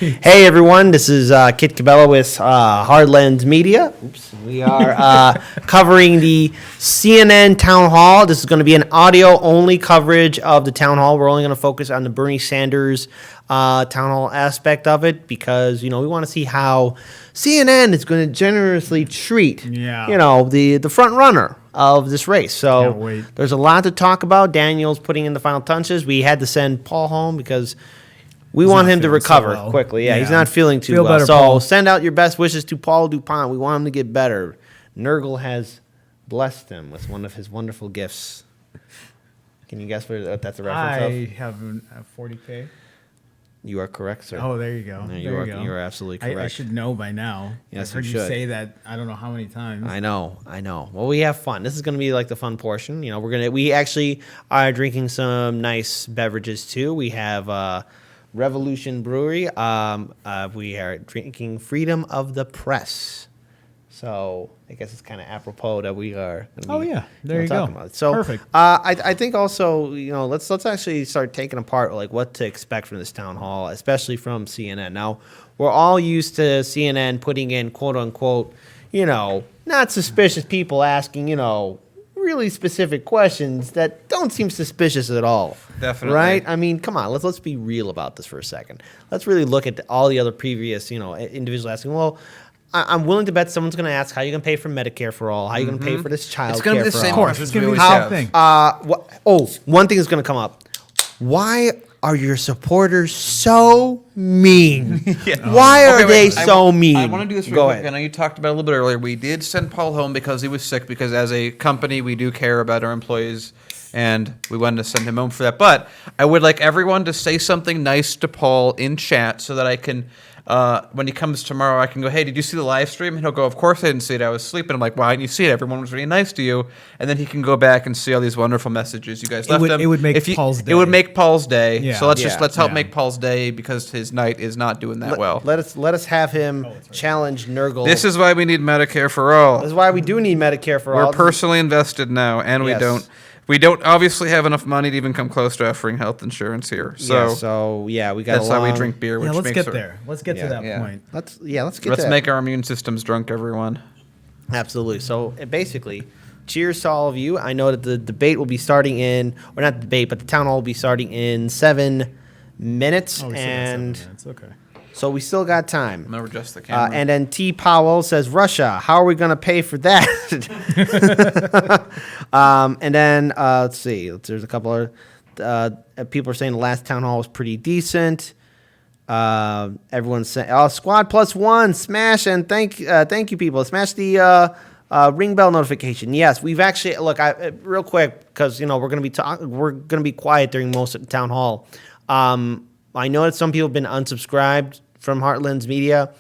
Hey everyone, this is Kit Cabela with Hardlands Media. Oops. We are covering the CNN town hall. This is going to be an audio-only coverage of the town hall. We're only going to focus on the Bernie Sanders town hall aspect of it because, we want to see how CNN is going to generously treat, the front runner of this race. So there's a lot to talk about. Daniel's putting in the final touches. We had to send Paul home because we want him to recover quickly. Yeah, he's not feeling too well. Better, so Paul. Send out your best wishes to Paul DuPont. We want him to get better. Nurgle has blessed him with one of his wonderful gifts. Can you guess what that's a reference of? I have a 40K. You are correct, sir. Oh, there you go. Yeah, you are absolutely correct. I should know by now. Yes, I've heard you you should. say that I don't know how many times. I know. Well, we have fun. This is going to be like the fun portion. We actually are drinking some nice beverages too. We have Revolution Brewery. We are drinking Freedom of the Press. So I guess it's kind of apropos that we are. There you go. About it. So perfect. I think also let's actually start taking apart like what to expect from this town hall, especially from CNN. Now we're all used to CNN putting in quote unquote not suspicious people asking really specific questions that don't seem suspicious at all. Definitely. Right? I mean, come on, let's be real about this for a second. Let's really look at all the other previous, individuals asking, well, I'm willing to bet someone's going to ask how you going to pay for Medicare for all, how you going to pay for this child It's care going to be for the same all. questions It's gonna we be always the same have. thing. One thing is going to come up. Why are your supporters so mean? Why are they so mean? I want to do this real Go quick. ahead. I know you talked about it a little bit earlier. We did send Paul home because he was sick, because as a company, we do care about our employees, and we wanted to send him home for that. But I would like everyone to say something nice to Paul in chat so that I can, when he comes tomorrow, I can go, hey, did you see the live stream? And he'll go, of course I didn't see it. I was sleeping. I'm like, why didn't you see it? Everyone was really nice to you. And then he can go back and see all these wonderful messages you guys left him. It would make Paul's day. It would make Paul's day. Yeah. So let's help Yeah. make Paul's day, because his night is not doing that well. Let us have him challenge Nurgle. This is why we need Medicare for all. This is why we do need Medicare for all. We're personally invested now, and Yes. we don't obviously have enough money to even come close to offering health insurance here. So we got. that's why we drink beer. Which Let's makes get our- there. Let's get to that point. Let's get. Let's to make our immune systems drunk, everyone. Absolutely. So basically, cheers to all of you. I know that the debate will be starting or not the debate, but the town hall will be starting in 7 minutes, Oh, we still got 7 minutes. Okay. so we still got time. I'm gonna adjust the camera. And then T. Powell says, Russia, how are we going to pay for that? And then, let's see. There's a couple of people are saying the last town hall was pretty decent. Everyone's saying, squad plus one, smash, and thank you, people. Smash the ring bell notification. Yes, we've actually, look, real quick, because, we're going to be quiet during most of the town hall. I know that some people have been unsubscribed from Heartlands Media.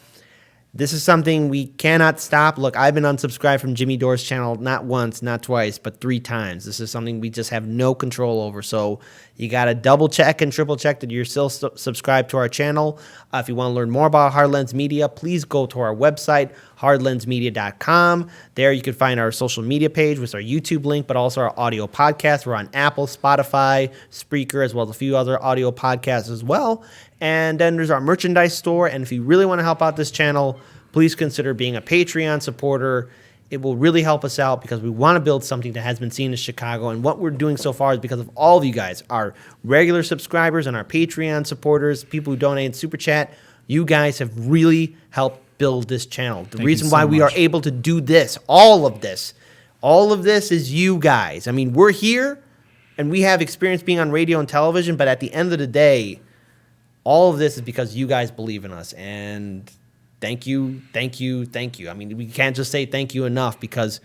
This is something we cannot stop. Look, I've been unsubscribed from Jimmy Dore's channel not once, not twice, but 3 times. This is something we just have no control over. So you got to double check and triple check that you're still subscribed to our channel. If you want to learn more about Heartlands Media, please go to our website, hardlandsmedia.com. There you can find our social media page with our YouTube link, but also our audio podcast. We're on Apple, Spotify, Spreaker, as well as a few other audio podcasts as well. And then there's our merchandise store. And if you really want to help out this channel, please consider being a Patreon supporter. It will really help us out because we want to build something that has been seen in Chicago. And what we're doing so far is because of all of you guys, our regular subscribers and our Patreon supporters, people who donate in Super Chat. You guys have really helped build this channel. The reason why we are able to do this, all of this is you guys. I mean, we're here and we have experience being on radio and television, but at the end of the day, all of this is because you guys believe in us, and thank you. I mean, we can't just say thank you enough because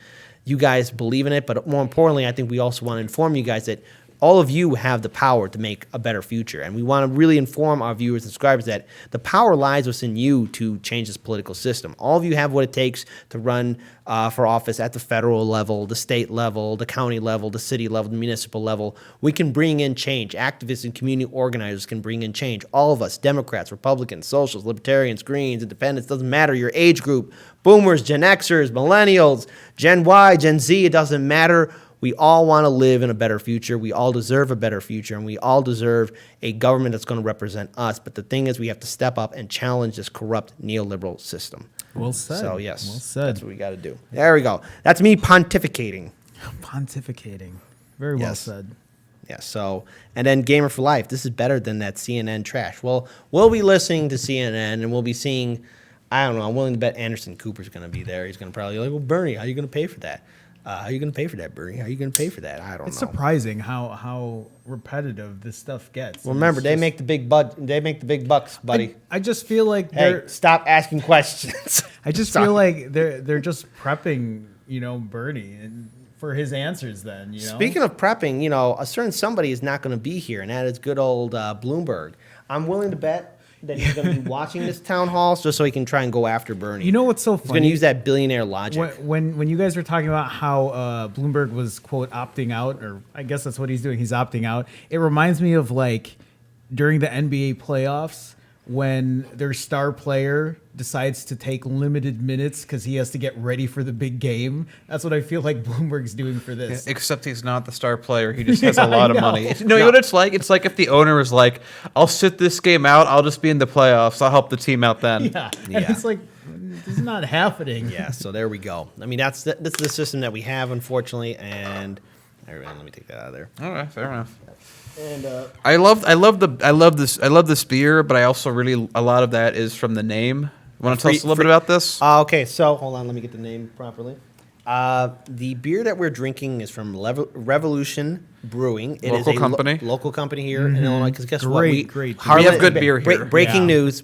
you guys believe in it, but more importantly, I think we also want to inform you guys that all of you have the power to make a better future, and we want to really inform our viewers and subscribers that the power lies within you to change this political system. All of you have what it takes to run for office at the federal level, the state level, the county level, the city level, the municipal level. We can bring in change. Activists and community organizers can bring in change. All of us, Democrats, Republicans, Socialists, Libertarians, Greens, Independents, doesn't matter your age group, Boomers, Gen Xers, Millennials, Gen Y, Gen Z, it doesn't matter. we all want to live in a better future. We all deserve a better future, and we all deserve a government that's going to represent us. But the thing is, we have to step up and challenge this corrupt neoliberal system. Well said. So, yes, well said. that's what we got to do. There we go. That's me pontificating. Pontificating. Very well said. Yeah, so, and then Gamer for Life. This is better than that CNN trash. Well, we'll be listening to CNN, and we'll be seeing, I don't know, I'm willing to bet Anderson Cooper's going to be there. He's going to probably be like, well, Bernie, how are you going to pay for that? How are you going to pay for that, Bernie? How are you going to pay for that? I don't know. It's surprising how repetitive this stuff gets. Well, remember, they make the big bucks, buddy. I just feel like Hey, stop asking questions. I just feel like they're just prepping, Bernie and for his answers then, Speaking of prepping, a certain somebody is not going to be here, and that is good old Bloomberg. I'm willing to bet that he's going to be watching this town hall just so he can try and go after Bernie. You know what's so funny? He's going to use that billionaire logic. When you guys were talking about how Bloomberg was, quote, opting out, or I guess that's what he's doing, he's opting out, it reminds me of, like, during the NBA playoffs when their star player decides to take limited minutes because he has to get ready for the big game. That's what I feel like Bloomberg's doing for this. Except he's not the star player. He just has a lot of money. know. You know what it's like? It's like if the owner is like, I'll sit this game out. I'll just be in the playoffs. I'll help the team out then. Yeah. And it's like, this is not happening. Yeah, so there we go. I mean, that's the system that we have, unfortunately, and let me take that out of there. All right, fair enough. And I love this beer, but I also really a lot of that is from the name. Want to tell us a little bit about this? Okay, so hold on, let me get the name properly. The beer that we're drinking is from Revolution Brewing. It Local is a company. Local company here in Illinois. Because guess what? Great. We have good beer here. Breaking news.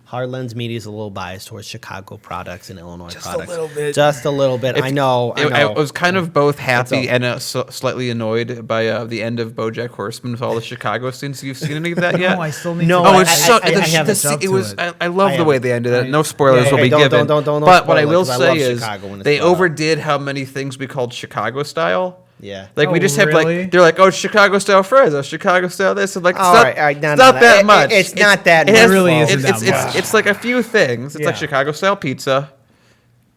Heartland's Media is a little biased towards Chicago products and Illinois products. Just a little bit. I know. I was kind of both happy and slightly annoyed by the end of BoJack Horseman with all the Chicago scenes. You've seen any of that yet? No, I still need No, to. I- it's so. I haven't. I love the way they ended it. No spoilers will be don't- given. don't But what I spoil it, will 'cause I say love is Chicago when it's they brought up. overdid how many things we called Chicago style. Yeah. Like we Oh, just have really? like they're like, oh, Chicago style fries, oh, Chicago style this, and like it's All not, right, no, it's no, not no. that much. It's not that it much. has- It really Paul. isn't that much. It's like a few things. It's like Yeah. Chicago style pizza.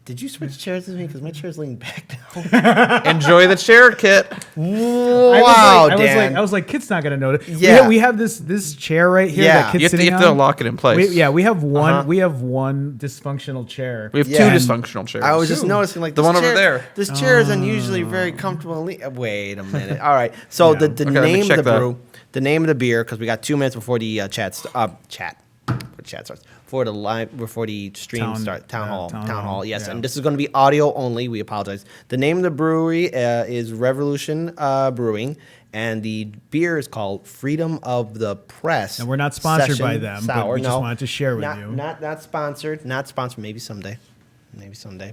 Did you switch chairs with me? Because my chair's leaning back now. Enjoy the chair, Kit. Wow, Dan. I was like, Kit's not gonna notice. Yeah. we have this chair right here Yeah. that You Kit's have sitting to on. lock it in place. We have one. Uh-huh. We have one dysfunctional chair. We have Yeah. two dysfunctional chairs. I was just noticing, like The this one over chair- there. This chair is unusually very comfortable. Wait a minute. All right. So Yeah. the Okay, let me name of check the that. brew, the name of the beer, because we got 2 minutes before the chat starts. For the live, before the stream Town- starts. Town yeah, hall. town Town hall, hall. Yes, yeah. and this is going to be audio only. We apologize. The name of the brewery is Revolution Brewing. And the beer is called Freedom of the Press. And we're not sponsored Session by them, but Sour. we just No, wanted to share with not, you. Not sponsored. Not sponsored. Maybe someday.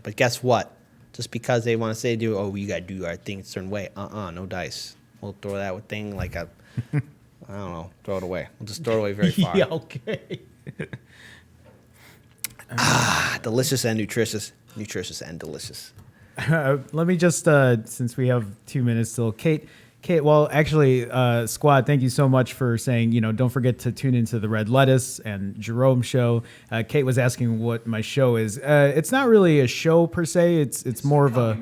But guess what? Just because they want to say, we got to do our thing a certain way. No dice. We'll throw that thing like a, I don't know, throw it away. We'll just throw it away very far. Yeah, okay. Delicious and nutritious. Nutritious and delicious. Let me just, since we have 2 minutes still, Kate. Well, actually, Squad, thank you so much for saying, don't forget to tune into the Red Lettuce and Jerome show. Kate was asking what my show is. It's not really a show per se. It's more of a.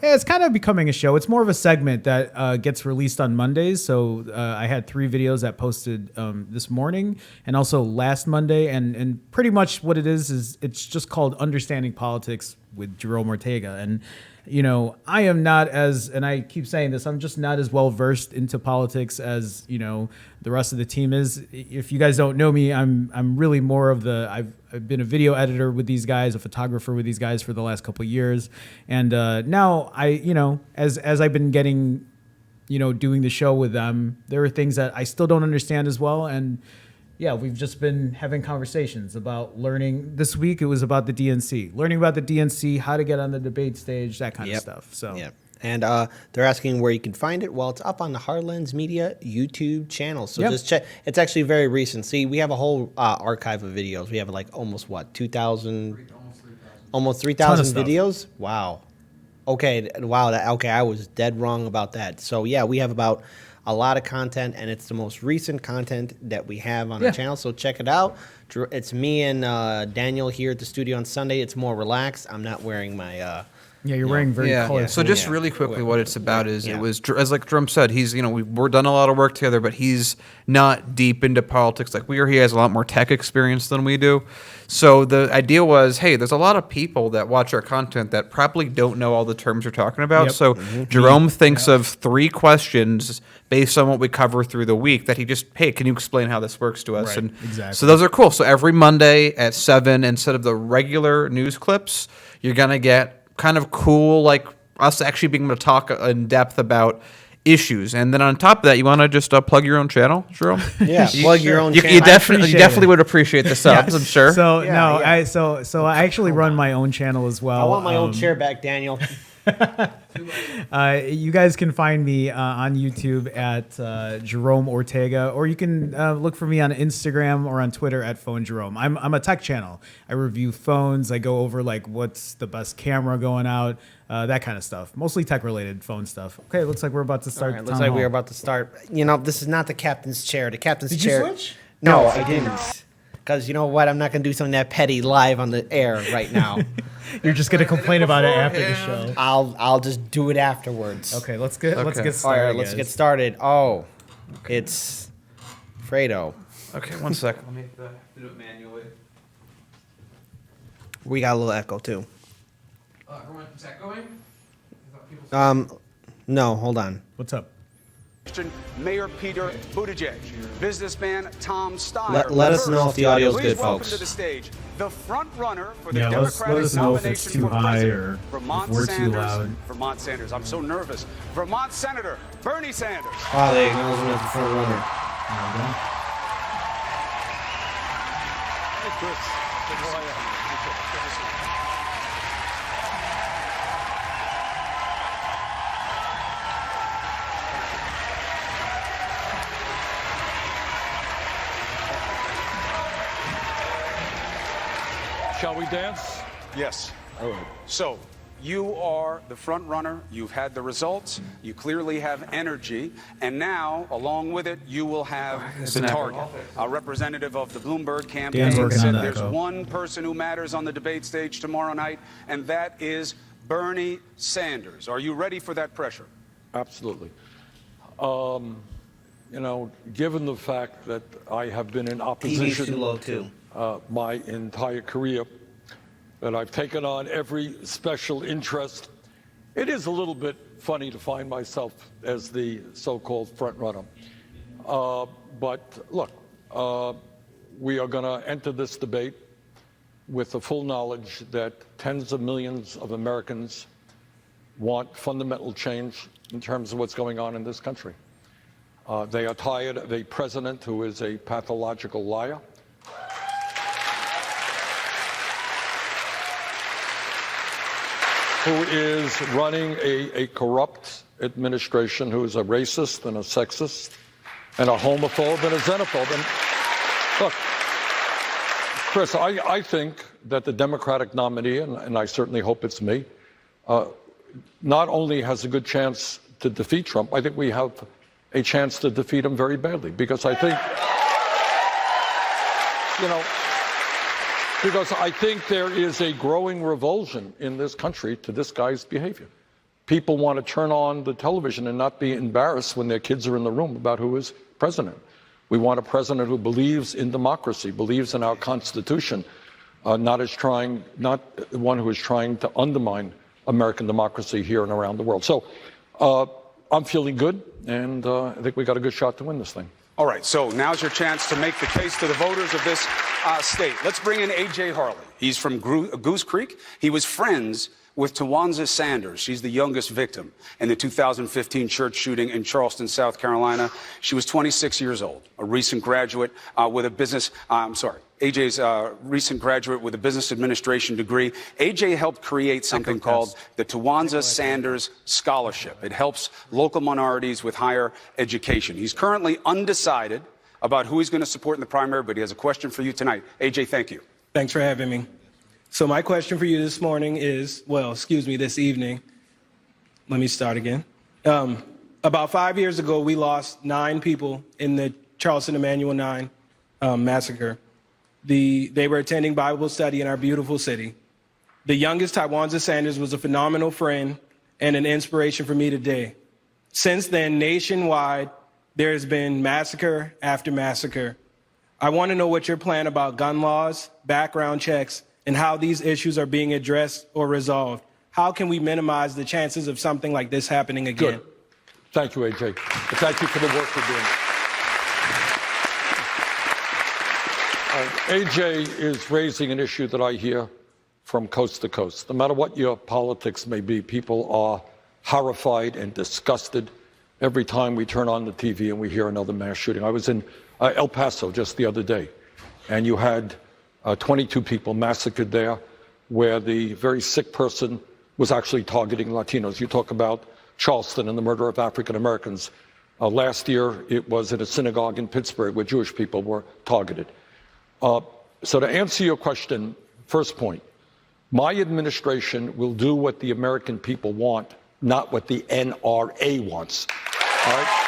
Yeah, it's kind of becoming a show. It's more of a segment that gets released on Mondays. So I had 3 videos that posted this morning and also last Monday. And pretty much what it is it's just called Understanding Politics with Jerome Ortega. And, I am not as, and I keep saying this, I'm just not as well versed into politics as, the rest of the team is. If you guys don't know me, I'm really more of I've been a video editor with these guys, a photographer with these guys for the last couple of years. And now as I've been getting, doing the show with them, there are things that I still don't understand as well. And yeah, we've just been having conversations about learning. This week it was about the DNC, learning about the DNC, how to get on the debate stage, that kind of stuff. So yeah. And they're asking where you can find it. Well, it's up on the Heartlands Media YouTube channel. So just check. It's actually very recent. See, we have a whole archive of videos. We have like almost 2,000, almost 3,000 videos. Wow. Okay. Wow. Okay. I was dead wrong about that. So yeah, we have about a lot of content, and it's the most recent content that we have on our channel. So check it out. It's me and Daniel here at the studio on Sunday. It's more relaxed. I'm not wearing my Yeah, you're wearing very colorful. So just really quickly, what it's about is it was, as like Jerome said, he's we're done a lot of work together, but he's not deep into politics like we are. He has a lot more tech experience than we do. So the idea was, hey, there's a lot of people that watch our content that probably don't know all the terms we're talking about. So Jerome thinks of 3 questions based on what we cover through the week that he just, hey, can you explain how this works to us? Right, And exactly. so those are cool. So every Monday at 7, instead of the regular news clips, you're going to get kind of cool, like us actually being able to talk in depth about issues. And then on top of that, you want to just plug your own channel, Jerome? Yeah, plug your own You channel. definitely would appreciate the subs, I'm sure. So Yeah, so I actually run my own channel as well. I want my own chair back, Daniel. You guys can find me on YouTube at Jerome Ortega, or you can look for me on Instagram or on Twitter at Phone Jerome. I'm a tech channel. I review phones. I go over like what's the best camera going out, that kind of stuff. Mostly tech related phone stuff. Okay, looks like we're about to start. All right, looks like we're about to start. This is not the captain's chair. The captain's Did chair. you switch? No, I didn't. Because you know what? I'm not going to do something that petty live on the air right now. You're just gonna complain about it after the show. I'll just do it afterwards. Okay, let's get All started. right, let's get started. Oh, it's Fredo. Okay, one second. Let me do it manually. We got a little echo too. Everyone, is that going? No, hold on. What's up? Mayor Peter Buttigieg, businessman Tom Steyer. Let us know if the audio is Please good, welcome folks. to the stage the front runner for the Yeah, let Democratic us know if it's nomination too for high president, or Vermont if we're too Sanders, loud. Vermont Sanders. I'm so nervous. Vermont Senator Bernie Sanders. Oh, they acknowledge me as the front runner. Hey, Chris. How are you? Good to see you. Shall we dance? Yes. So, you are the front runner. You've had the results. You clearly have energy. And now, along with it, you will have the target. A representative of the Bloomberg campaign Dan's working on said that, there's though. one person who matters on the debate stage tomorrow night, and that is Bernie Sanders. Are you ready for that pressure? Absolutely. Given the fact that I have been in TV's opposition too low too. my entire career, that I've taken on every special interest, it is a little bit funny to find myself as the so-called front runner. But look, we are going to enter this debate with the full knowledge that tens of millions of Americans want fundamental change in terms of what's going on in this country. They are tired of a president who is a pathological liar, who is running a corrupt administration, who is a racist and a sexist and a homophobe and a xenophobe. And look, Chris, I think that the Democratic nominee, and I certainly hope it's me, not only has a good chance to defeat Trump, I think we have a chance to defeat him very badly, because I think, because I think there is a growing revulsion in this country to this guy's behavior. People want to turn on the television and not be embarrassed when their kids are in the room about who is president. We want a president who believes in democracy, believes in our Constitution, not one who is trying to undermine American democracy here and around the world. So I'm feeling good, and I think we got a good shot to win this thing. All right, so now's your chance to make the case to the voters of this state. Let's bring in A.J. Harley. He's from Goose Creek. He was friends with Tawanza Sanders. She's the youngest victim in the 2015 church shooting in Charleston, South Carolina. She was 26 years old, a recent graduate with a business, AJ's recent graduate with a business administration degree. AJ helped create something called the Tawanza Sanders Scholarship. It helps local minorities with higher education. He's currently undecided about who he's going to support in the primary, but he has a question for you tonight. AJ, thank you. Thanks for having me. So my question for you this morning is, this evening. Let me start again. About 5 years ago, we lost 9 people in the Charleston Emanuel 9 massacre. They were attending Bible study in our beautiful city. The youngest, Tywanza Sanders, was a phenomenal friend and an inspiration for me today. Since then, nationwide, there has been massacre after massacre. I want to know what your plan about gun laws, background checks, and how these issues are being addressed or resolved. How can we minimize the chances of something like this happening again? Good. Thank you, AJ. Thank you for the work you're doing. AJ is raising an issue that I hear from coast to coast. No matter what your politics may be, people are horrified and disgusted every time we turn on the TV and we hear another mass shooting. I was in El Paso just the other day, and you had 22 people massacred there, where the very sick person was actually targeting Latinos. You talk about Charleston and the murder of African Americans. Last year, it was at a synagogue in Pittsburgh where Jewish people were targeted. So to answer your question, first point, my administration will do what the American people want, not what the NRA wants. All right?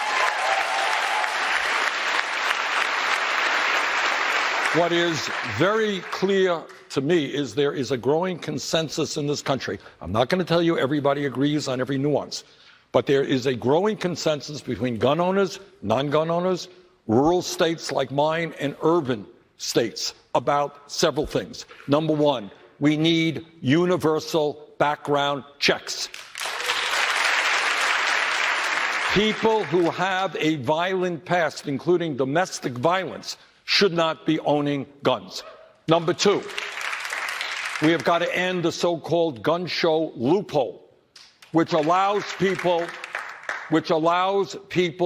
What is very clear to me is there is a growing consensus in this country. I'm not going to tell you everybody agrees on every nuance, but there is a growing consensus between gun owners, non-gun owners, rural states like mine, and urban states about several things. Number one, we need universal background checks. People who have a violent past, including domestic violence, should not be owning guns. Number two, we have got to end the so-called gun show loophole, which allows people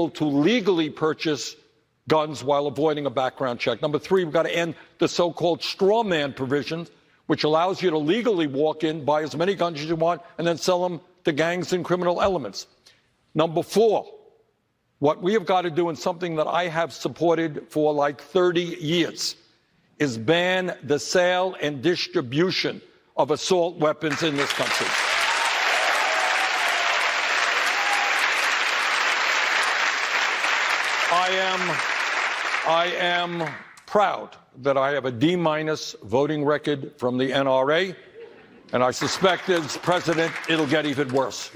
to legally purchase guns while avoiding a background check. Number three, we've got to end the so-called straw man provisions, which allows you to legally walk in, buy as many guns as you want, and then sell them to gangs and criminal elements. Number four, what we have got to do, and something that I have supported for like 30 years, is ban the sale and distribution of assault weapons in this country. I am proud that I have a D- voting record from the NRA, and I suspect as president it'll get even worse.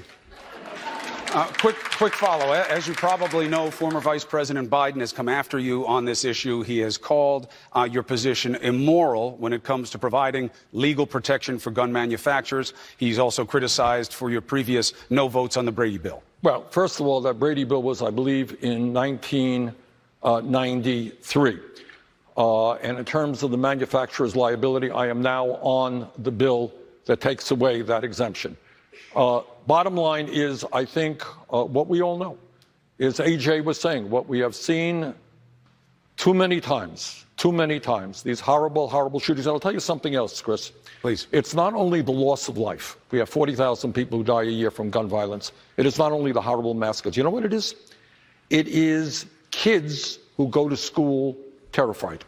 Quick follow. As you probably know, former Vice President Biden has come after you on this issue. He has called your position immoral when it comes to providing legal protection for gun manufacturers. He's also criticized for your previous no votes on the Brady bill. Well, first of all, that Brady bill was, I believe, in 1993. And in terms of the manufacturer's liability, I am now on the bill that takes away that exemption. Bottom line is, I think what we all know is AJ was saying, what we have seen too many times, these horrible, horrible shootings. And I'll tell you something else, Chris. Please. It's not only the loss of life. We have 40,000 people who die a year from gun violence. It is not only the horrible massacres. You know what it is? It is kids who go to school terrified.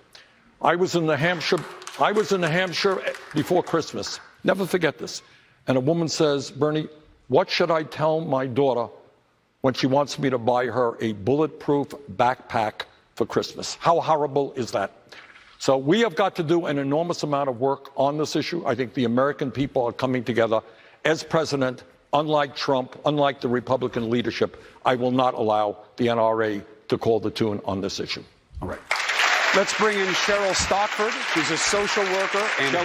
I was in New Hampshire before Christmas. Never forget this. And a woman says, Bernie, what should I tell my daughter when she wants me to buy her a bulletproof backpack for Christmas? How horrible is that? So we have got to do an enormous amount of work on this issue. I think the American people are coming together. As president, unlike Trump, unlike the Republican leadership, I will not allow the NRA to call the tune on this issue. All right. Let's bring in Cheryl Stockford. She's a social worker and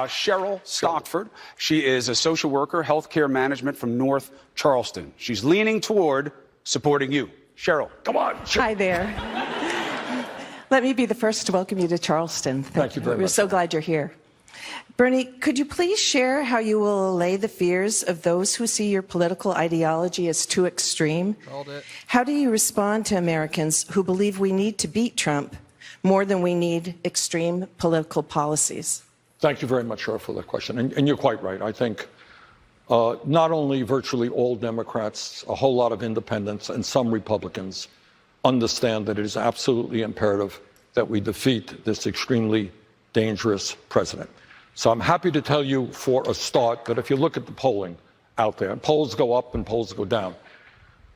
Cheryl Stockford. She is a social worker, healthcare management from North Charleston. She's leaning toward supporting you. Cheryl, come on. Hi there. Let me be the first to welcome you to Charleston. Thank you very much. We're so glad you're here. Bernie, could you please share how you will allay the fears of those who see your political ideology as too extreme? How do you respond to Americans who believe we need to beat Trump more than we need extreme political policies? Thank you very much, Cheryl, for that question. And you're quite right. I think not only virtually all Democrats, a whole lot of independents, and some Republicans understand that it is absolutely imperative that we defeat this extremely dangerous president. So I'm happy to tell you for a start that if you look at the polling out there, polls go up and polls go down,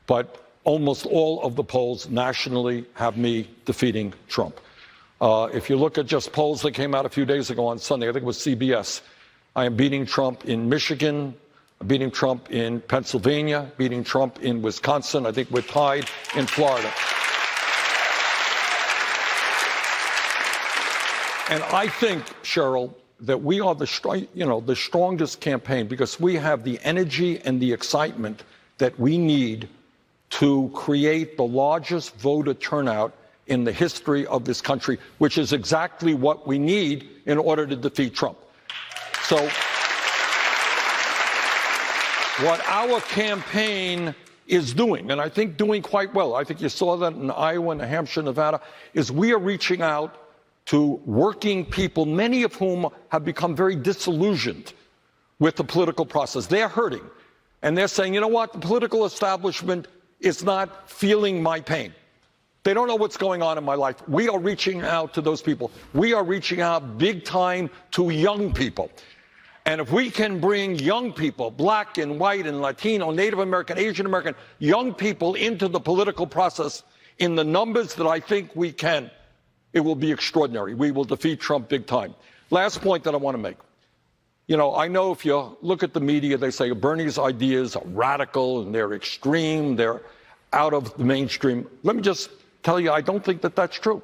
but almost all of the polls nationally have me defeating Trump. If you look at just polls that came out a few days ago on Sunday, I think it was CBS, I am beating Trump in Michigan, beating Trump in Pennsylvania, beating Trump in Wisconsin. I think we're tied in Florida. And I think, Cheryl, that we are the strongest campaign because we have the energy and the excitement that we need to create the largest voter turnout in the history of this country, which is exactly what we need in order to defeat Trump. So what our campaign is doing, and I think doing quite well, I think you saw that in Iowa, New Hampshire, Nevada, is we are reaching out to working people, many of whom have become very disillusioned with the political process. They're hurting. And they're saying, you know what, the political establishment is not feeling my pain. They don't know what's going on in my life. We are reaching out to those people. We are reaching out big time to young people. And if we can bring young people, black and white and Latino, Native American, Asian American, young people into the political process in the numbers that I think we can, it will be extraordinary. We will defeat Trump big time. Last point that I want to make. You know, I know if you look at the media, they say Bernie's ideas are radical and they're extreme, they're out of the mainstream. Let me just tell you, I don't think that that's true.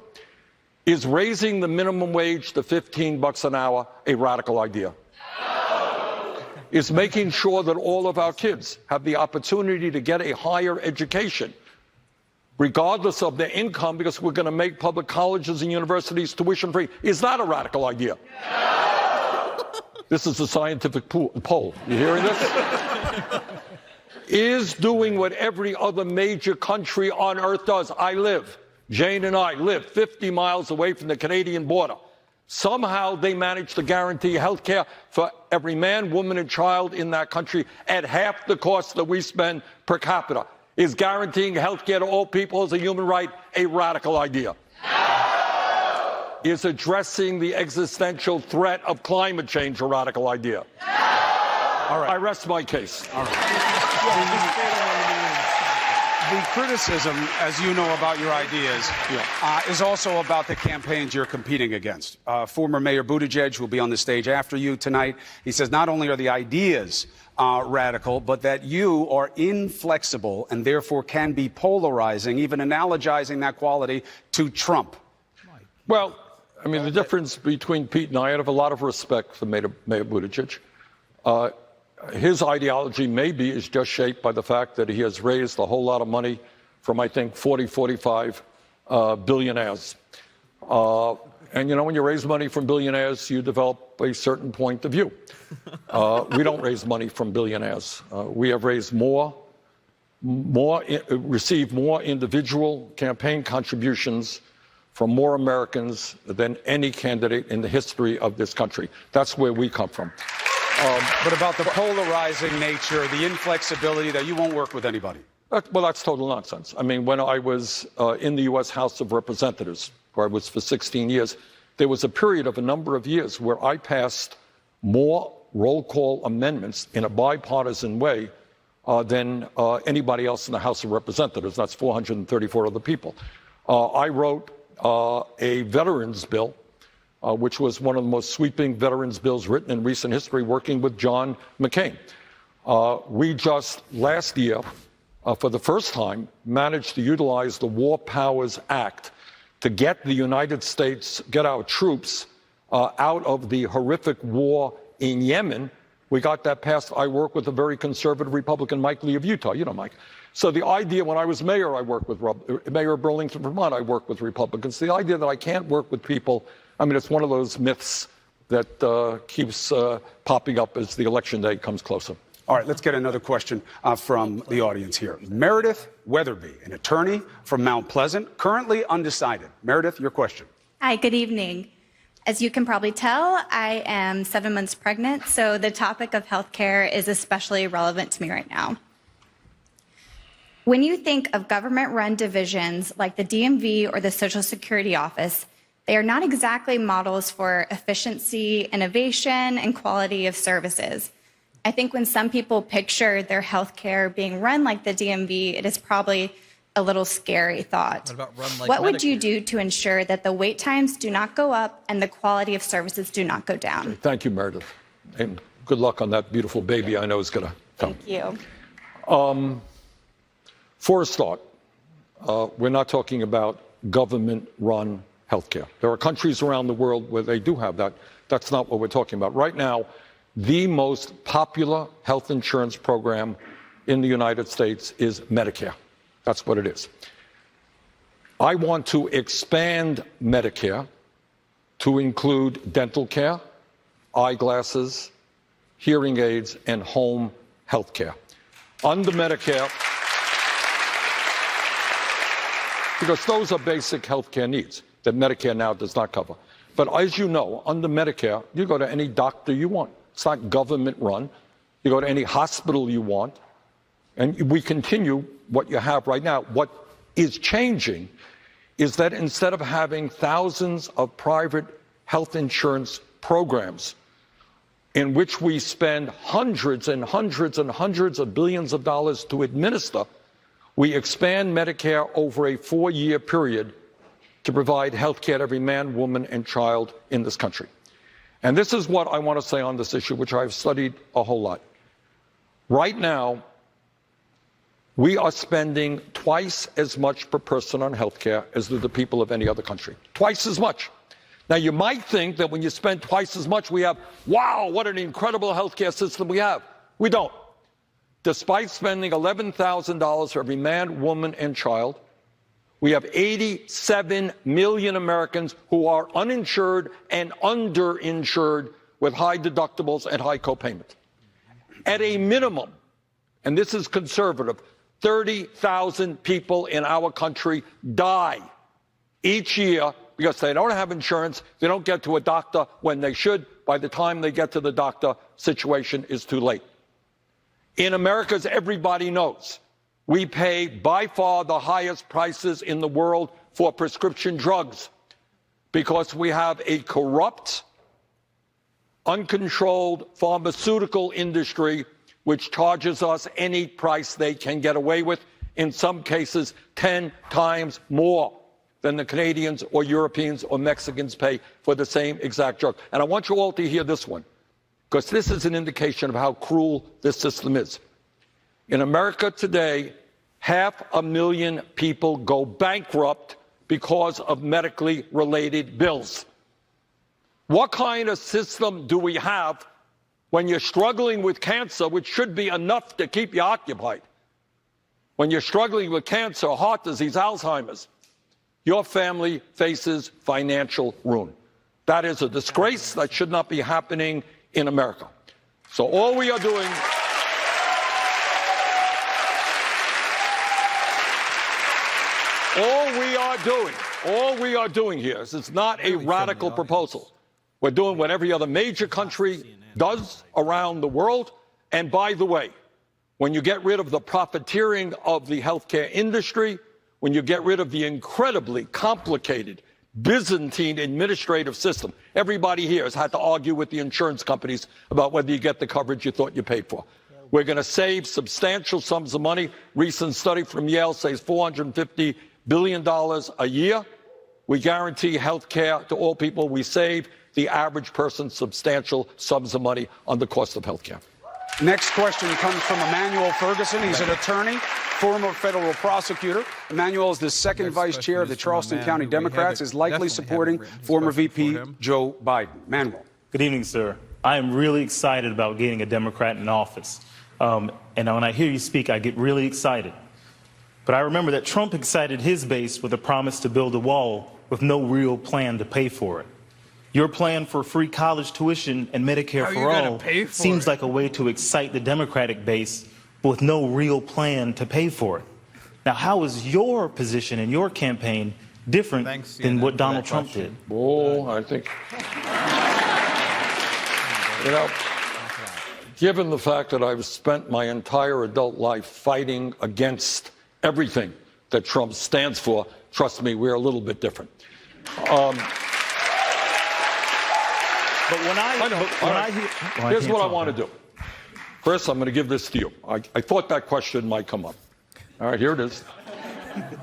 Is raising the minimum wage to $15 an hour a radical idea? Is making sure that all of our kids have the opportunity to get a higher education, regardless of their income, because we're going to make public colleges and universities tuition free, is that a radical idea? This is a scientific poll. You hearing this? Is doing what every other major country on earth does. Jane and I live 50 miles away from the Canadian border. Somehow they manage to guarantee health care for every man, woman, and child in that country at half the cost that we spend per capita. Is guaranteeing health care to all people as a human right a radical idea? Is addressing the existential threat of climate change a radical idea? All right. I rest my case. All right. The criticism, as you know, about your ideas is also about the campaigns you're competing against. Former Mayor Buttigieg will be on the stage after you tonight. He says not only are the ideas radical, but that you are inflexible and therefore can be polarizing, even analogizing that quality to Trump. Well, I mean, the difference between Pete and I have a lot of respect for Mayor Buttigieg. His ideology maybe is just shaped by the fact that he has raised a whole lot of money from, I think, 45 billionaires. And, you know, when you raise money from billionaires, you develop a certain point of view. We don't raise money from billionaires. We have raised received more individual campaign contributions from more Americans than any candidate in the history of this country. That's where we come from. But about the polarizing nature, the inflexibility that you won't work with anybody. Well, that's total nonsense. I mean, when I was in the U.S. House of Representatives, where I was for 16 years, there was a period of a number of years where I passed more roll call amendments in a bipartisan way than anybody else in the House of Representatives. That's 434 other people. I wrote a veterans bill, which was one of the most sweeping veterans bills written in recent history, working with John McCain. We just last year, for the first time, managed to utilize the War Powers Act to get the United States, get our troops out of the horrific war in Yemen. We got that passed. I work with a very conservative Republican, Mike Lee of Utah. You know Mike. So the idea, when I was mayor, I worked with Mayor of Burlington, Vermont, I worked with Republicans. The idea that I can't work with people, I mean, it's one of those myths that keeps popping up as the election day comes closer. All right, let's get another question from the audience here. Meredith Weatherby, an attorney from Mount Pleasant, currently undecided. Meredith, your question. Hi, good evening. As you can probably tell, I am 7 months pregnant, so the topic of healthcare is especially relevant to me right now. When you think of government-run divisions like the DMV or the Social Security Office, they are not exactly models for efficiency, innovation, and quality of services. I think when some people picture their healthcare being run like the DMV, it is probably a little scary thought. What about run like What would Medicaid? you do to ensure that the wait times do not go up and the quality of services do not go down? Thank you, Meredith. And good luck on that beautiful baby I know is going to come. Thank you. For a start, we're not talking about government-run healthcare. There are countries around the world where they do have that. That's not what we're talking about. Right now, the most popular health insurance program in the United States is Medicare. That's what it is. I want to expand Medicare to include dental care, eyeglasses, hearing aids, and home health care. Under Medicare, because those are basic health care needs that Medicare now does not cover. But as you know, under Medicare, you go to any doctor you want. It's not government run. You go to any hospital you want. And we continue what you have right now. What is changing is that instead of having thousands of private health insurance programs in which we spend hundreds and hundreds and hundreds of billions of dollars to administer, we expand Medicare over a 4-year period to provide health care to every man, woman, and child in this country. And this is what I want to say on this issue, which I've studied a whole lot. Right now, we are spending twice as much per person on health care as do the people of any other country. Twice as much. Now, you might think that when you spend twice as much, we have, wow, what an incredible health care system we have. We don't. Despite spending $11,000 for every man, woman, and child, we have 87 million Americans who are uninsured and underinsured with high deductibles and high copayment. At a minimum, and this is conservative, 30,000 people in our country die each year because they don't have insurance, they don't get to a doctor when they should. By the time they get to the doctor, situation is too late. In America, as everybody knows, we pay by far the highest prices in the world for prescription drugs because we have a corrupt, uncontrolled pharmaceutical industry which charges us any price they can get away with, in some cases 10 times more than the Canadians or Europeans or Mexicans pay for the same exact drug. And I want you all to hear this one, because this is an indication of how cruel this system is. In America today, 500,000 people go bankrupt because of medically related bills. What kind of system do we have when you're struggling with cancer, which should be enough to keep you occupied? When you're struggling with cancer, heart disease, Alzheimer's, your family faces financial ruin. That is a disgrace. That should not be happening in America. So all we are doing here is it's not a radical proposal. We're doing what every other major country does around the world. And by the way, when you get rid of the profiteering of the healthcare industry, when you get rid of the incredibly complicated Byzantine administrative system, everybody here has had to argue with the insurance companies about whether you get the coverage you thought you paid for. We're going to save substantial sums of money. Recent study from Yale says $450 billion a year. We guarantee health care to all people. We save the average person substantial sums of money on the cost of health care. Next question comes from Emmanuel Ferguson. He's an attorney, former federal prosecutor. Emmanuel is the second vice chair of the Charleston County Democrats, is likely supporting former VP Joe Biden. Emmanuel. Good evening, sir. I am really excited about getting a Democrat in office. And when I hear you speak, I get really excited. But I remember that Trump excited his base with a promise to build a wall with no real plan to pay for it. Your plan for free college tuition and Medicare for all seems like a way to excite the Democratic base, but with no real plan to pay for it. Now, how is your position in your campaign different than what Donald Trump did? Oh, I think, given the fact that I've spent my entire adult life fighting against everything that Trump stands for, trust me, we're a little bit different. But here's what I want to do. First, I'm going to give this to you. I thought that question might come up. All right, here it is.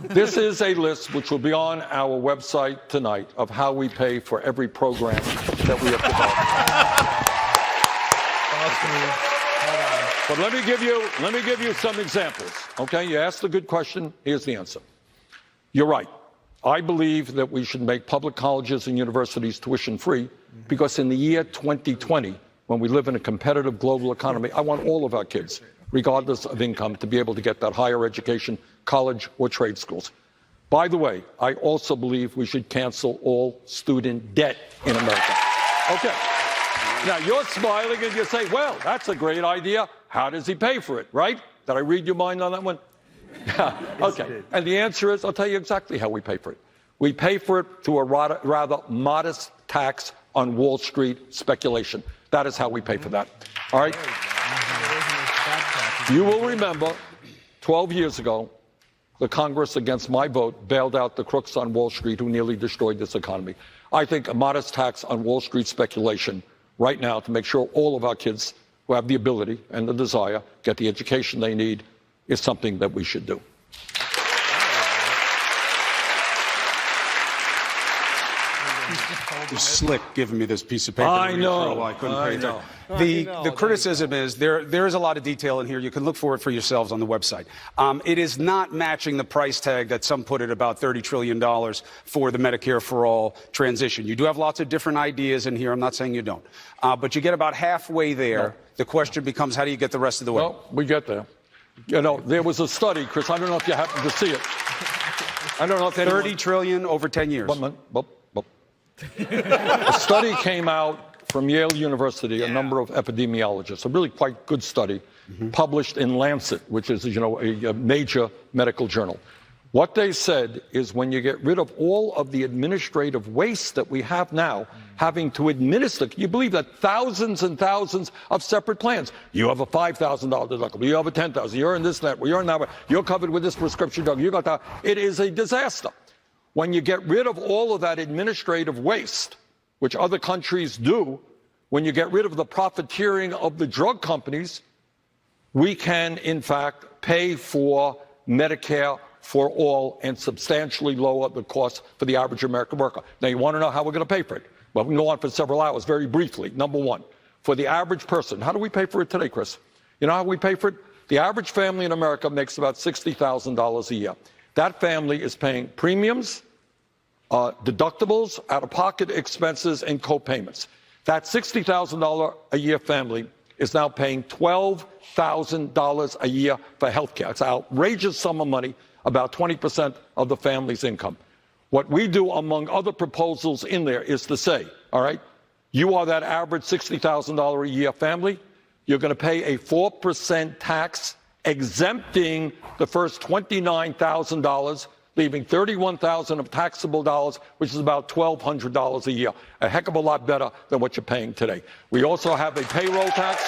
This is a list which will be on our website tonight of how we pay for every program that we have developed. But let me give you some examples. Okay, you asked a good question. Here's the answer. You're right. I believe that we should make public colleges and universities tuition free because in the year 2020, when we live in a competitive global economy, I want all of our kids, regardless of income, to be able to get that higher education, college or trade schools. By the way, I also believe we should cancel all student debt in America. Okay. Now, you're smiling and you say, well, that's a great idea. How does he pay for it, right? Did I read your mind on that one? Okay. And the answer is, I'll tell you exactly how we pay for it. We pay for it through a rather modest tax on Wall Street speculation. That is how we pay for that. All right? You will remember 12 years ago, the Congress, against my vote, bailed out the crooks on Wall Street who nearly destroyed this economy. I think a modest tax on Wall Street speculation right now to make sure all of our kids who have the ability and the desire get the education they need is something that we should do. You're slick giving me this piece of paper. I know. I couldn't pay attention. The criticism is there is a lot of detail in here. You can look for it for yourselves on the website. It is not matching the price tag that some put at about $30 trillion for the Medicare for All transition. You do have lots of different ideas in here. I'm not saying you don't. But you get about halfway there. No. The question becomes, how do you get the rest of the way? Well, we get there. You know, there was a study, Chris. I don't know if you happen to see it. I don't know if anyone... $30 trillion over 10 years. A study came out from Yale University, a number of epidemiologists, a really quite good study, published in Lancet, which is, you know, a major medical journal. What they said is when you get rid of all of the administrative waste that we have now, having to administer, you believe that thousands and thousands of separate plans. You have a $5,000 deductible, you have a $10,000, you're in this, that, you're in that, you're covered with this prescription drug, you got that. It is a disaster. When you get rid of all of that administrative waste, which other countries do, when you get rid of the profiteering of the drug companies, we can, in fact, pay for Medicare for all and substantially lower the cost for the average American worker. Now, you want to know how we're going to pay for it? Well, we can go on for several hours very briefly. Number one, for the average person, how do we pay for it today, Chris? You know how we pay for it? The average family in America makes about $60,000 a year. That family is paying premiums, deductibles, out-of-pocket expenses, and co-payments. That $60,000 a year family is now paying $12,000 a year for health care. It's an outrageous sum of money, about 20% of the family's income. What we do, among other proposals in there, is to say, all right, you are that average $60,000 a year family. You're going to pay a 4% tax, exempting the first $29,000, leaving $31,000 of taxable dollars, which is about $1,200 a year. A heck of a lot better than what you're paying today. We also have a payroll tax.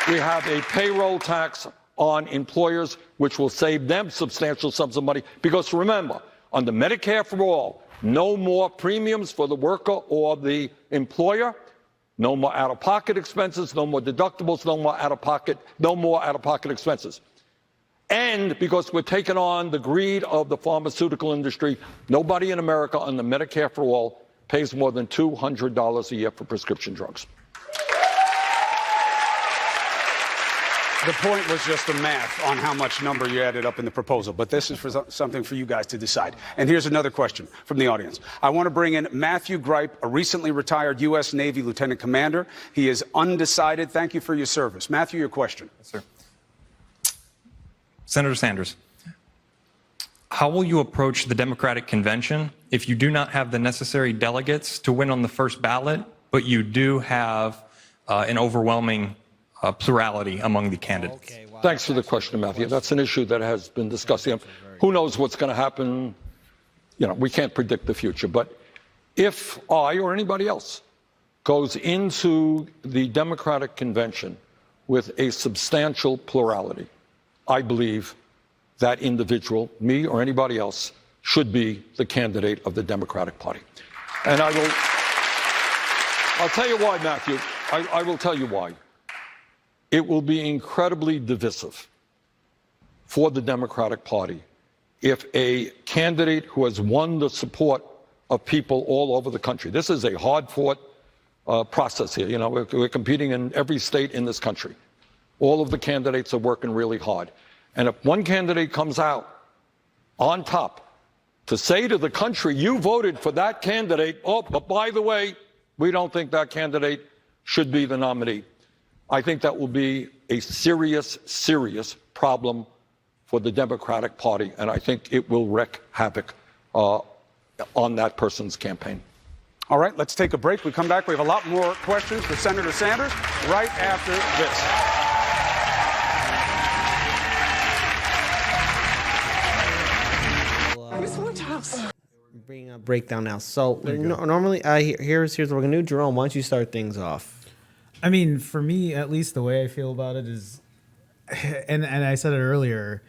We have a payroll tax on employers, which will save them substantial sums of money. Because remember, under Medicare for All, no more premiums for the worker or the employer, no more out-of-pocket expenses, no more deductibles, no more out-of-pocket expenses. And because we're taking on the greed of the pharmaceutical industry, nobody in America on the Medicare for All pays more than $200 a year for prescription drugs. The point was just the math on how much number you added up in the proposal, but this is something for you guys to decide. And here's another question from the audience. I want to bring in Matthew Gripe, a recently retired U.S. Navy lieutenant commander. He is undecided. Thank you for your service. Matthew, your question. Yes, sir. Senator Sanders, how will you approach the Democratic convention if you do not have the necessary delegates to win on the first ballot, but you do have an overwhelming plurality among the candidates? Okay, wow. Thanks for the question, Matthew. That's an issue that has been discussed. Who knows what's going to happen? You know, we can't predict the future. But if I or anybody else goes into the Democratic convention with a substantial plurality, I believe that individual, me or anybody else, should be the candidate of the Democratic Party. And I'll tell you why, Matthew. I will tell you why. It will be incredibly divisive for the Democratic Party if a candidate who has won the support of people all over the country. This is a hard-fought process here. You know, we're competing in every state in this country. All of the candidates are working really hard. And if one candidate comes out on top to say to the country, you voted for that candidate, oh, but by the way, we don't think that candidate should be the nominee, I think that will be a serious, serious problem for the Democratic Party, and I think it will wreak havoc on that person's campaign. All right, let's take a break. We come back. We have a lot more questions for Senator Sanders right after this. Bring a breakdown now. So normally, here's what we're gonna do. Jerome, why don't you start things off? I mean, for me, at least the way I feel about it is, and I said it earlier,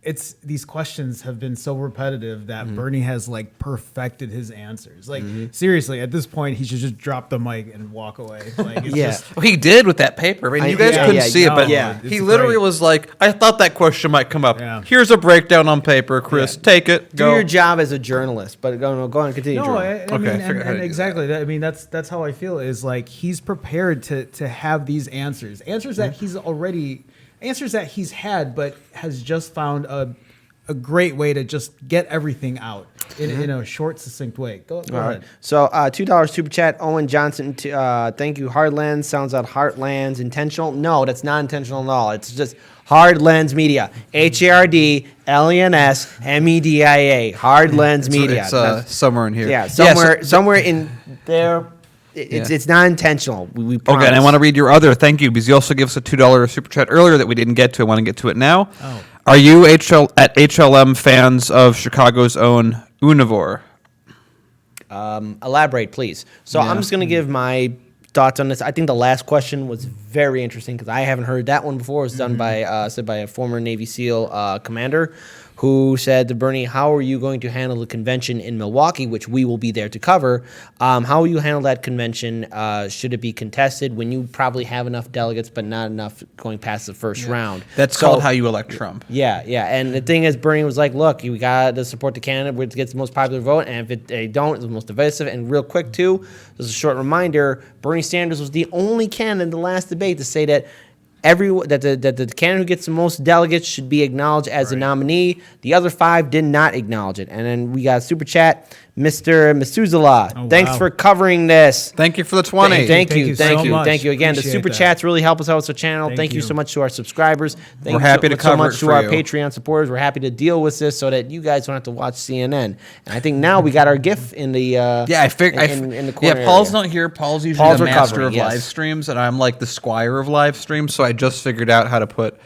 it's these questions have been so repetitive that Bernie has like perfected his answers. Like seriously, at this point, he should just drop the mic and walk away. Like, it's just, Well, he did with that paper. I mean, you guys couldn't see it, but he literally was like, I thought that question might come up. Yeah. Here's a breakdown on paper, Chris. Take it. Do your job as a journalist, but go on, continue. no, Jerome. I mean, and exactly. I mean, that's how I feel. Is like he's prepared to have these answers that he's already. Answers that he's had, but has just found a great way to just get everything out in a short, succinct way. Go ahead. Right. So $2 super chat. Owen Johnson, thank you. Hardlands sounds out Heartlands intentional. No, that's not intentional at all. It's just Hardlands Media. HARDLENS MEDIA. Hardlands Media. It's somewhere in here. Yeah, somewhere in there. It's not intentional. We promise. Okay, and I want to read your other thank you because you also gave us a $2 super chat earlier that we didn't get to. I want to get to it now. Oh. Are you HLM fans of Chicago's own Univore? Elaborate, please. So I'm just going to give my thoughts on this. I think the last question was very interesting because I haven't heard that one before. It was done by said by a former Navy SEAL commander who said to Bernie, how are you going to handle the convention in Milwaukee, which we will be there to cover? How will you handle that convention? Should it be contested when you probably have enough delegates but not enough going past the first round? That's called how you elect Trump. Yeah. And the thing is, Bernie was like, look, we got to support the candidate which gets the most popular vote, and if they don't, it's the most divisive. And real quick, too, just a short reminder, Bernie Sanders was the only candidate in the last debate to say that the candidate who gets the most delegates should be acknowledged as a nominee. The other 5 did not acknowledge it. And then we got a super chat, Mr. Masuzala. Thanks for covering this. Thank you for the 20. Thank you. Much. Again, Appreciate the super that. chats really help us out with the channel. Thank you so much to our subscribers. Thank We're you happy to so cover much it to for our you. Patreon supporters. We're happy to deal with this so that you guys don't have to watch CNN. And I think now we got our GIF in the in the corner. Paul's area. not here. Paul's usually the master recovering, of live streams, and I'm like the squire of live streams. So I just figured out how to put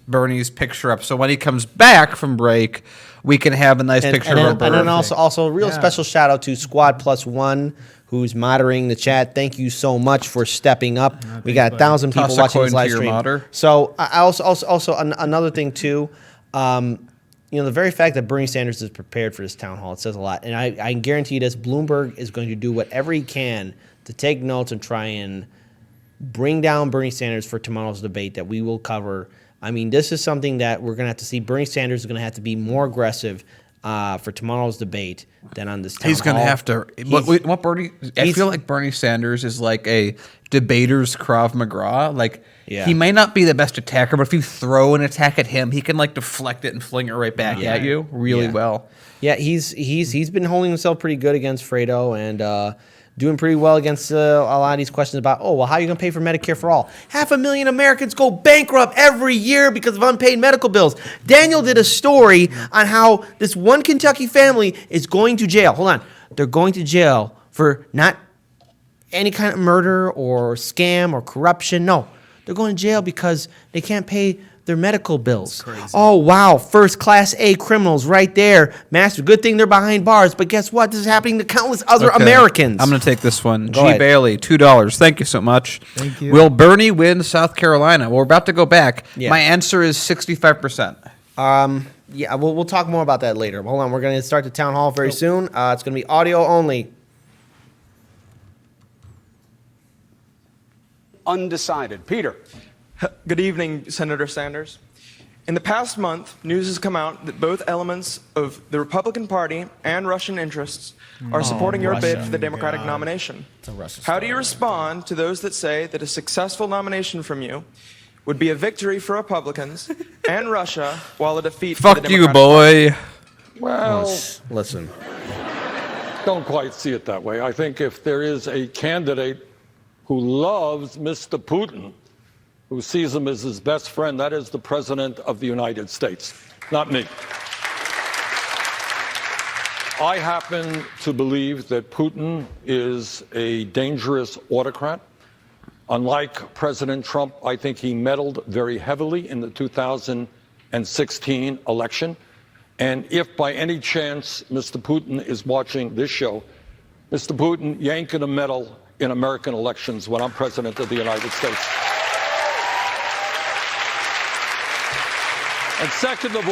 Bernie's picture up. So when he comes back from break, we can have a nice picture of Bernie. And then also a real special shout out to Squad Plus One, who's moderating the chat. Thank you so much for stepping up. We got 1,000 people watching this live stream. So I also another thing too. The very fact that Bernie Sanders is prepared for this town hall, it says a lot. And I guarantee you this, Bloomberg is going to do whatever he can to take notes and try and bring down Bernie Sanders for tomorrow's debate that we will cover. I mean, this is something that we're going to have to see. Bernie Sanders is going to have to be more aggressive for tomorrow's debate than on this town hall. He's going to have to. What Bernie? I feel like Bernie Sanders is like a debater's Krav Maga. Like he may not be the best attacker, but if you throw an attack at him, he can like deflect it and fling it right back at you really well. Yeah, he's been holding himself pretty good against Fredo and doing pretty well against a lot of these questions about, how are you going to pay for Medicare for all? 500,000 Americans go bankrupt every year because of unpaid medical bills. Daniel did a story on how this one Kentucky family is going to jail. Hold on. They're going to jail for not any kind of murder or scam or corruption. No, they're going to jail because they can't pay their medical bills. Oh, wow. First class A criminals right there. Master, good thing they're behind bars. But guess what? This is happening to countless other Americans. I'm going to take this one. Go ahead. Bailey, $2. Thank you so much. Thank you. Will Bernie win South Carolina? Well, we're about to go back. Yeah. My answer is 65%. Yeah, we'll talk more about that later. Hold on. We're going to start the town hall very soon. It's going to be audio only. Undecided. Peter. Good evening, Senator Sanders. In the past month, news has come out that both elements of the Republican Party and Russian interests are supporting your bid for the Democratic nomination. How do you respond to those that say that a successful nomination from you would be a victory for Republicans and Russia, while a defeat for Fuck the you, Democratic Party. boy. Well, Listen. don't quite see it that way. I think if there is a candidate who loves Mr. Putin, who sees him as his best friend, that is the President of the United States, not me. I happen to believe that Putin is a dangerous autocrat. Unlike President Trump, I think he meddled very heavily in the 2016 election. And if by any chance Mr. Putin is watching this show, Mr. Putin, you ain't going to meddle in American elections when I'm President of the United States. And second of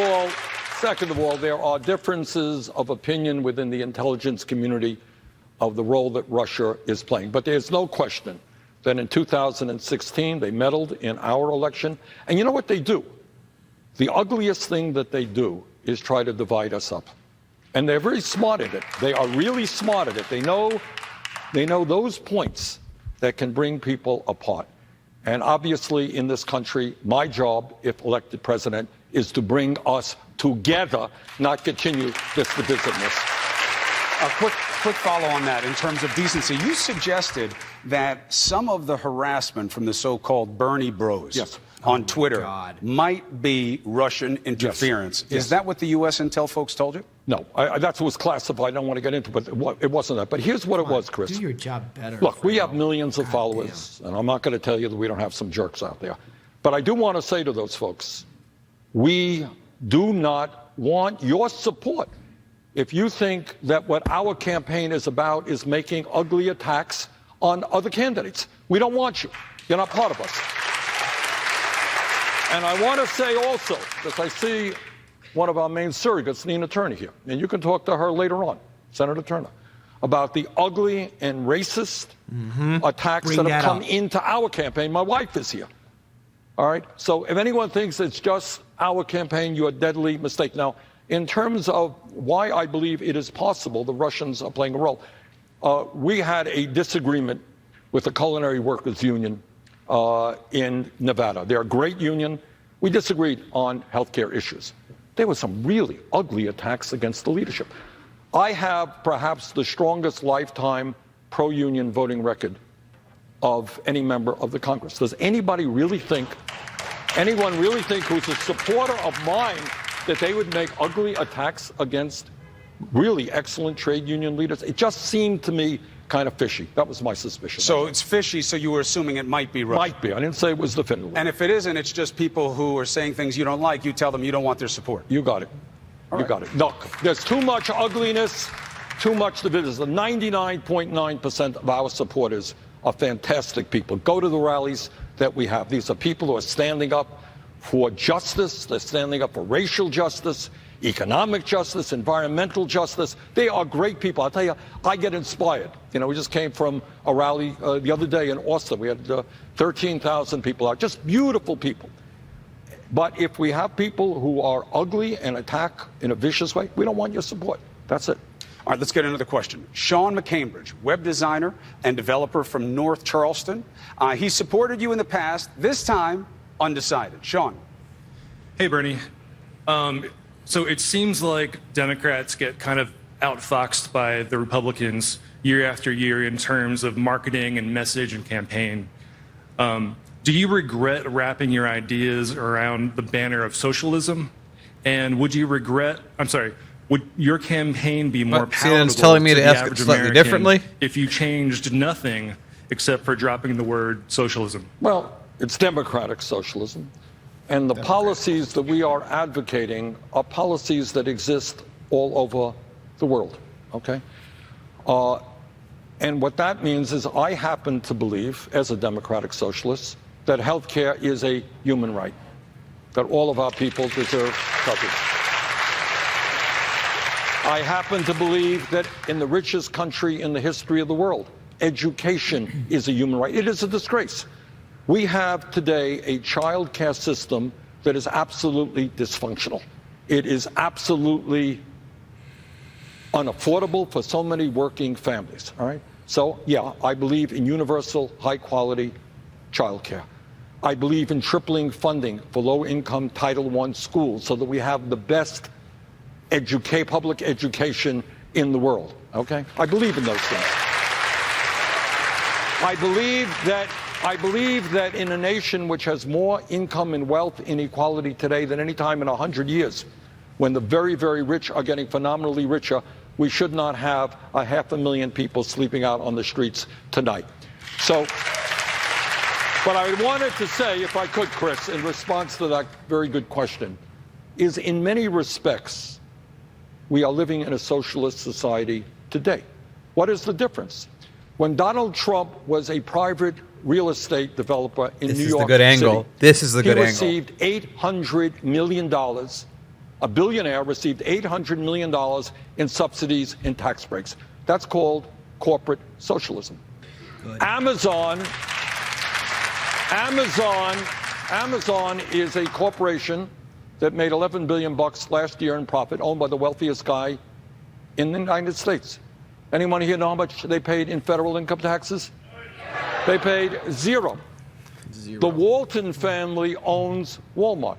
all, there are differences of opinion within the intelligence community of the role that Russia is playing. But there's no question that in 2016 they meddled in our election. And you know what they do? The ugliest thing that they do is try to divide us up. And they're very smart at it. They are really smart at it. They know those points that can bring people apart. And obviously in this country, my job, if elected president, is to bring us together, not continue this divisiveness. A quick follow on that in terms of decency. You suggested that some of the harassment from the so-called Bernie bros on Twitter might be Russian interference. Yes. Is that what the U.S. intel folks told you? No, that's what was classified. I don't want to get into it, but it wasn't that. But here's what it was, Chris. Do your job better. Look, we have millions of followers, and I'm not going to tell you that we don't have some jerks out there. But I do want to say to those folks, we do not want your support. If you think that what our campaign is about is making ugly attacks on other candidates, we don't want you. You're not part of us. And I want to say also, because I see one of our main surrogates, Nina Turner, here, and you can talk to her later on, Senator Turner, about the ugly and racist attacks that have come into our campaign. My wife is here. All right? So if anyone thinks it's just our campaign, you're deadly mistaken. Now, in terms of why I believe it is possible the Russians are playing a role, we had a disagreement with the Culinary Workers Union in Nevada. They're a great union. We disagreed on healthcare issues. There were some really ugly attacks against the leadership. I have perhaps the strongest lifetime pro-union voting record of any member of the Congress. Does anyone really think who's a supporter of mine that they would make ugly attacks against really excellent trade union leaders? It just seemed to me kind of fishy. That was my suspicion. So it's fishy, so you were assuming it might be Russia. Might be. I didn't say it was definitive. And if it isn't, it's just people who are saying things you don't like, you tell them you don't want their support. You got it. Got it. Look, there's too much ugliness, too much division. 99.9% of our supporters are fantastic people. Go to the rallies that we have. These are people who are standing up for justice. They're standing up for racial justice, economic justice, environmental justice. They are great people. I'll tell you, I get inspired. You know, we just came from a rally the other day in Austin. We had 13,000 people out, just beautiful people. But if we have people who are ugly and attack in a vicious way, we don't want your support. That's it. All right, let's get another question. Sean McCambridge, web designer and developer from North Charleston. He supported you in the past, this time undecided. Sean. Hey, Bernie. So it seems like Democrats get kind of outfoxed by the Republicans year after year in terms of marketing and message and campaign. Do you regret wrapping your ideas around the banner of socialism? And would your campaign be more palatable telling me to to the ask it average slightly American differently? if you changed nothing except for dropping the word socialism? Well, it's democratic socialism. And the policies that we are advocating are policies that exist all over the world, okay? And what that means is I happen to believe, as a democratic socialist, that health care is a human right, that all of our people deserve coverage. I happen to believe that in the richest country in the history of the world, education is a human right. It is a disgrace. We have today a child care system that is absolutely dysfunctional. It is absolutely unaffordable for so many working families, all right? So, yeah, I believe in universal, high-quality child care. I believe in tripling funding for low-income Title I schools so that we have the best public education in the world, okay? I believe in those things. I believe that in a nation which has more income and wealth inequality today than any time in 100 years, when the very, very rich are getting phenomenally richer, we should not have 500,000 people sleeping out on the streets tonight. So, what I wanted to say, if I could, Chris, in response to that very good question, is in many respects, we are living in a socialist society today. What is the difference? When Donald Trump was a private real estate developer in New York City, This is the good angle. This is the good angle. He received $800 million. A billionaire received $800 million in subsidies and tax breaks. That's called corporate socialism. Good. Amazon is a corporation that made $11 billion last year in profit, owned by the wealthiest guy in the United States. Anyone here know how much they paid in federal income taxes? They paid zero. The Walton family owns Walmart.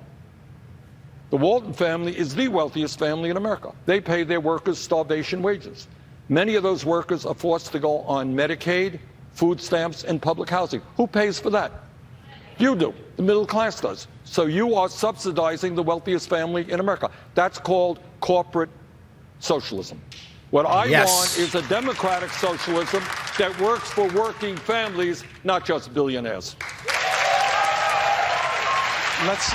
The Walton family is the wealthiest family in America. They pay their workers starvation wages. Many of those workers are forced to go on Medicaid, food stamps, and public housing. Who pays for that? You do. The middle class does. So you are subsidizing the wealthiest family in America. That's called corporate socialism. What I want is a democratic socialism that works for working families, not just billionaires. Let's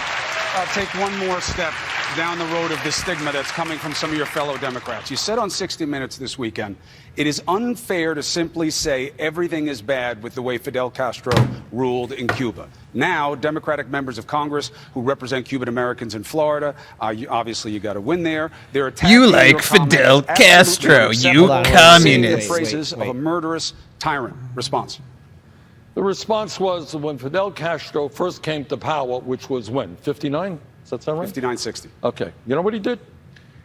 take one more step down the road of the stigma that's coming from some of your fellow Democrats. You said on 60 Minutes this weekend, it is unfair to simply say everything is bad with the way Fidel Castro ruled in Cuba. Now, Democratic members of Congress who represent Cuban Americans in Florida, obviously you got to win there. They're attacking You like Fidel Castro, you communist. Phrases of a murderous tyrant. Response. The response was when Fidel Castro first came to power, which was when? 59? Does that sound right? 59-60. Okay. You know what he did?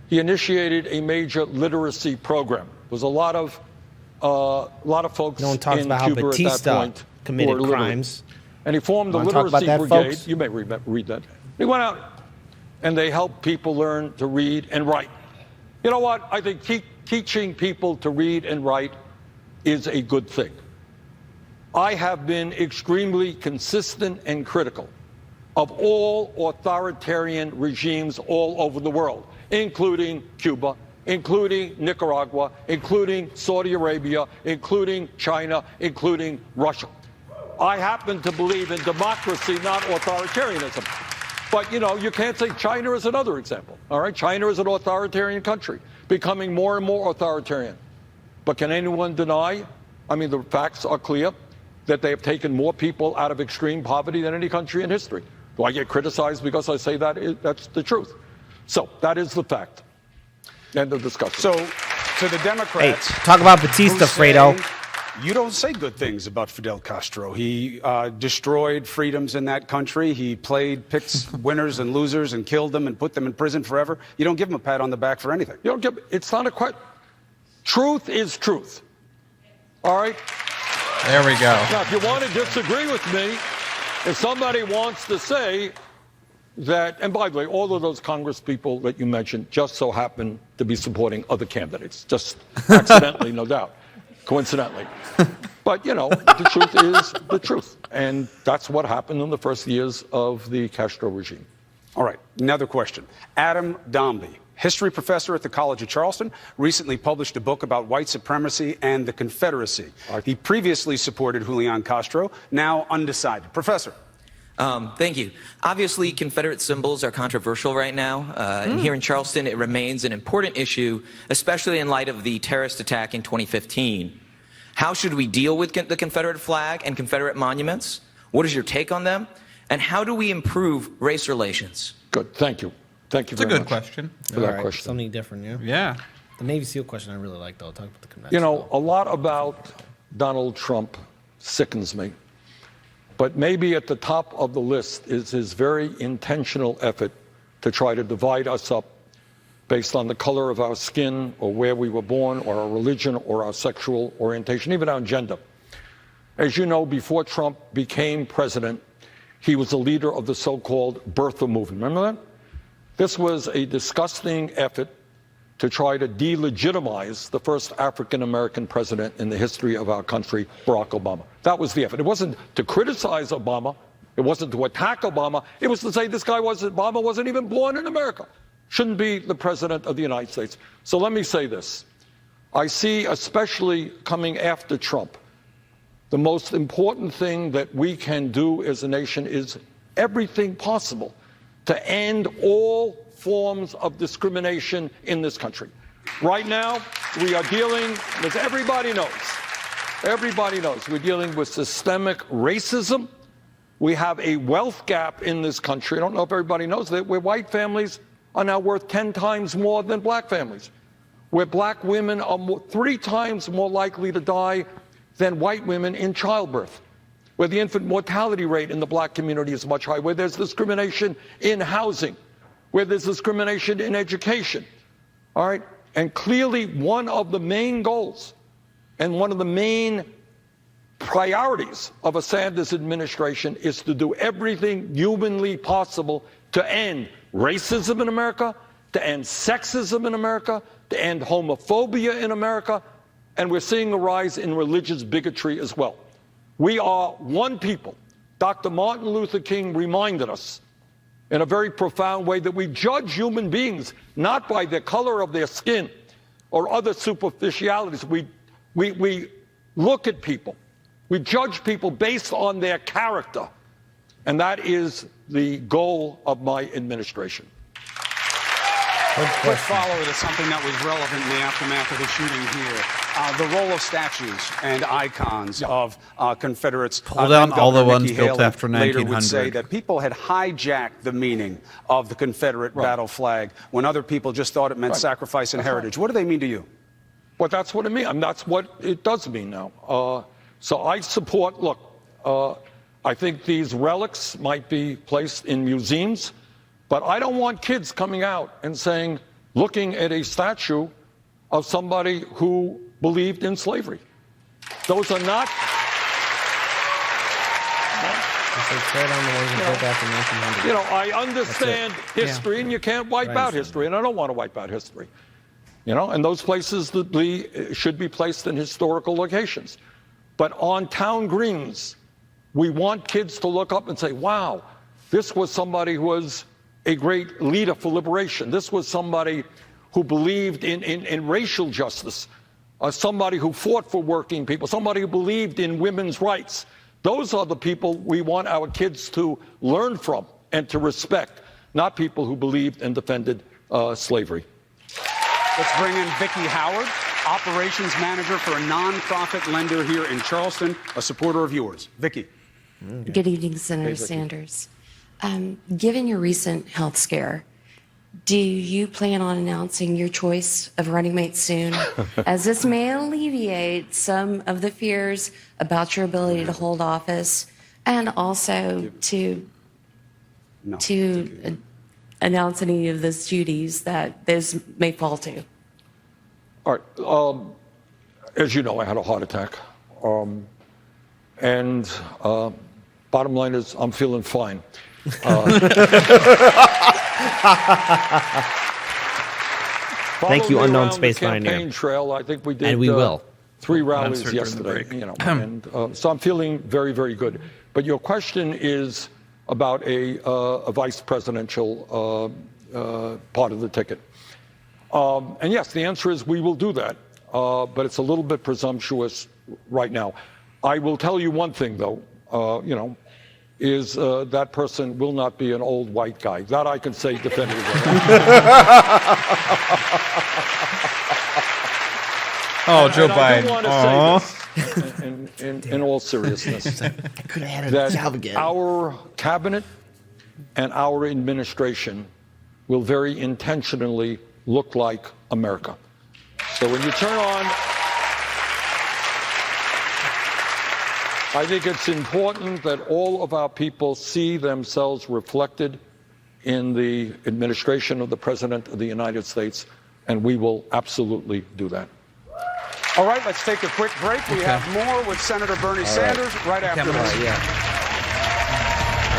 He initiated a major literacy program. There was a lot of folks no one talks in about Cuba how Batista at that point committed crimes. And he formed the literacy brigade. Folks? You may read that. He went out and they helped people learn to read and write. You know what? I think teaching people to read and write is a good thing. I have been extremely consistent and critical of all authoritarian regimes all over the world, including Cuba, including Nicaragua, including Saudi Arabia, including China, including Russia. I happen to believe in democracy, not authoritarianism. But, you know, you can't say China is another example, all right? China is an authoritarian country, becoming more and more authoritarian. But can anyone deny, I mean, the facts are clear, that they have taken more people out of extreme poverty than any country in history. Do I get criticized because I say that? That's the truth. So that is the fact. End of discussion. So to the Democrats, hey, talk about Batista, Fredo. You don't say good things about Fidel Castro. He destroyed freedoms in that country. He picked winners and losers and killed them and put them in prison forever. You don't give him a pat on the back for anything. You don't give. It's not a question. Truth is truth. All right. There we go. Now, if you want to disagree with me, if somebody wants to say that, and by the way, all of those Congress people that you mentioned just so happen to be supporting other candidates, just accidentally, no doubt, coincidentally. But, you know, the truth is the truth. And that's what happened in the first years of the Castro regime. All right, another question. Adam Dombey, history professor at the College of Charleston, recently published a book about white supremacy and the Confederacy. He previously supported Julian Castro, now undecided. Professor. Thank you. Obviously, Confederate symbols are controversial right now. And here in Charleston, it remains an important issue, especially in light of the terrorist attack in 2015. How should we deal with the Confederate flag and Confederate monuments? What is your take on them? And how do we improve race relations? Good. Thank you. Thank you very much. It's a good question. For that question. Something different, yeah? Yeah. The Navy SEAL question I really like, though. Talk about the convention. You know, a lot about Donald Trump sickens me. But maybe at the top of the list is his very intentional effort to try to divide us up based on the color of our skin or where we were born or our religion or our sexual orientation, even our gender. As you know, before Trump became president, he was a leader of the so-called birther movement. Remember that? This was a disgusting effort to try to delegitimize the first African-American president in the history of our country, Barack Obama. That was the effort. It wasn't to criticize Obama. It wasn't to attack Obama. It was to say Obama wasn't even born in America. Shouldn't be the president of the United States. So let me say this. I see, especially coming after Trump, the most important thing that we can do as a nation is everything possible to end all forms of discrimination in this country. Right now, we are dealing, as everybody knows, we're dealing with systemic racism. We have a wealth gap in this country. I don't know if everybody knows that, where white families are now worth 10 times more than black families, where black women are 3 times more likely to die than white women in childbirth, where the infant mortality rate in the black community is much higher, where there's discrimination in housing, where there's discrimination in education. All right? And clearly one of the main goals and one of the main priorities of a Sanders administration is to do everything humanly possible to end racism in America, to end sexism in America, to end homophobia in America, and we're seeing a rise in religious bigotry as well. We are one people. Dr. Martin Luther King reminded us in a very profound way that we judge human beings not by the color of their skin or other superficialities. We look at people. We judge people based on their character. And that is the goal of my administration. Quick follow to something that was relevant in the aftermath of the shooting here. The role of statues and icons of Confederates. Pull down all the ones built Haley after later 1900. would say that people had hijacked the meaning of the Confederate battle flag when other people just thought it meant sacrifice and heritage. What do they mean to you? Well, that's what it means. I mean, that's what it does mean now. So I support, look, I think these relics might be placed in museums, but I don't want kids coming out and saying, looking at a statue of somebody who believed in slavery. Those are not. You know, I understand history, and you can't wipe out history, and I don't want to wipe out history. You know, and those places should be placed in historical locations. But on town greens, we want kids to look up and say, wow, this was somebody who was a great leader for liberation. This was somebody who believed in racial justice, somebody who fought for working people, somebody who believed in women's rights. Those are the people we want our kids to learn from and to respect, not people who believed and defended slavery. Let's bring in Vicki Howard, operations manager for a nonprofit lender here in Charleston, a supporter of yours. Vicki. Good evening, Senator Sanders. Given your recent health scare, do you plan on announcing your choice of running mate soon, as this may alleviate some of the fears about your ability to hold office, and also to announce any of those duties that this may fall to? All right. As you know, I had a heart attack. Bottom line is I'm feeling fine. Thank you, unknown space campaign trail. I think we did. And we will. 3 rallies yesterday. You know, and so I'm feeling very, very good. But your question is about a vice presidential part of the ticket. And yes, the answer is we will do that. But it's a little bit presumptuous right now. I will tell you one thing, though. You know, is that person will not be an old white guy. That I can say definitively. Oh, Joe Biden. I do want to say this in all seriousness. I could have had a job again. Our cabinet and our administration will very intentionally look like America. So when you turn on, I think it's important that all of our people see themselves reflected in the administration of the President of the United States, and we will absolutely do that. All right, let's take a quick break. We have more with Senator Bernie Sanders right after this.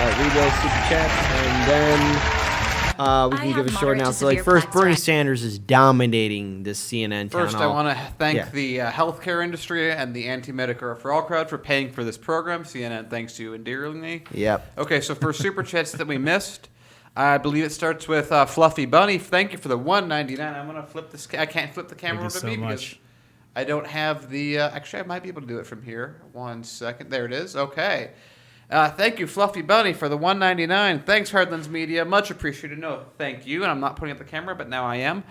read those super chats, and then we can give a short announcement. Like first, Bernie Sanders is dominating this CNN town First, I hall. want to thank the healthcare industry and the anti-Medicare for All crowd for paying for this program. CNN thanks you endearingly. Yep. Okay, so for super chats that we missed, I believe it starts with Fluffy Bunny. Thank you for the $1.99. I'm gonna flip this. I can't flip the camera over to me because I don't have the. Actually, I might be able to do it from here. 1 second. There it is. Okay. Thank you, Fluffy Bunny, for the $1.99. Thanks, Hardlands Media. Much appreciated. No, thank you. And I'm not putting up the camera, but now I am.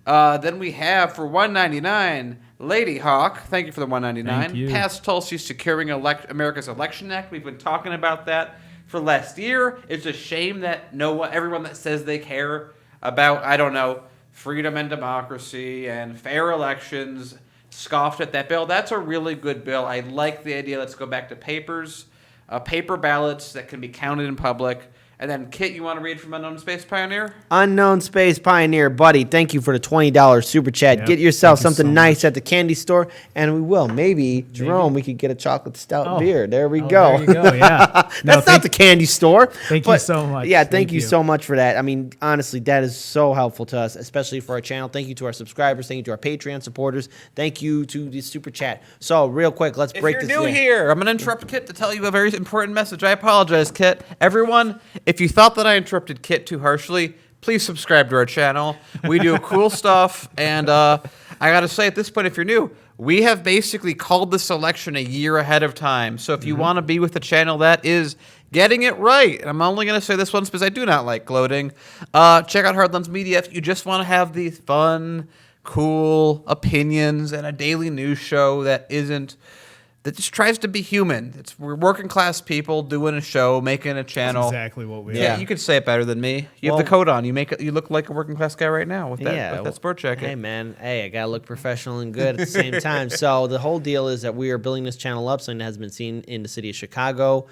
Then we have for $1.99, Lady Hawk. Thank you for the $1.99. Thank you. Past Tulsi securing America's Election Act. We've been talking about that for last year. It's a shame that everyone that says they care about, I don't know, freedom and democracy and fair elections scoffed at that bill. That's a really good bill. I like the idea. Let's go back to paper ballots that can be counted in public. And then, Kit, you want to read from Unknown Space Pioneer? Unknown Space Pioneer, buddy, thank you for the $20 super chat. Yep, Get yourself thank you something so nice at the candy store, and we will. Maybe, Jerome, we could get a chocolate stout beer. There we go. There you go, yeah. That's not the candy store. Thank you so much. Yeah, thank you so much for that. I mean, honestly, that is so helpful to us, especially for our channel. Thank you to our subscribers. Thank you to our Patreon supporters. Thank you to the super chat. So, real quick, let's break this If you're new down. here, I'm going to interrupt Kit to tell you a very important message. I apologize, Kit. Everyone, if you thought that I interrupted Kit too harshly, please subscribe to our channel. We do cool stuff, and I got to say, at this point, if you're new, we have basically called this election a year ahead of time. So if you want to be with the channel that is getting it right, and I'm only going to say this once because I do not like gloating, check out Hardlands Media if you just want to have these fun, cool opinions and a daily news show that just tries to be human. We're working class people doing a show, making a channel. That's exactly what we Yeah, are. you could say it better than me. You have the coat on. You look like a working class guy right now with that sport jacket. Hey, man. Hey, I got to look professional and good at the same time. So the whole deal is that we are building this channel up, something that has been seen in the city of Chicago.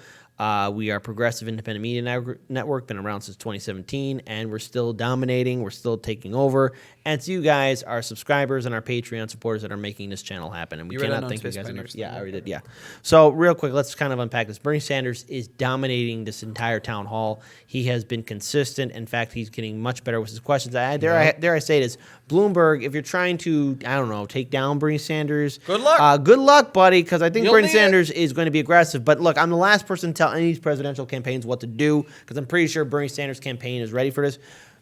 We are Progressive Independent Media Network, been around since 2017, and we're still dominating. We're still taking over. And it's you guys, our subscribers and our Patreon supporters, that are making this channel happen. And we cannot thank you guys enough. Yeah, I already did. Yeah. So real quick, let's kind of unpack this. Bernie Sanders is dominating this entire town hall. He has been consistent. In fact, he's getting much better with his questions. Dare I say this? Bloomberg, if you're trying to, I don't know, take down Bernie Sanders, good luck. Good luck, buddy, because I think You'll Bernie need Sanders is going to be aggressive. But look, I'm the last person to tell any of these presidential campaigns what to do, because I'm pretty sure Bernie Sanders' campaign is ready for this.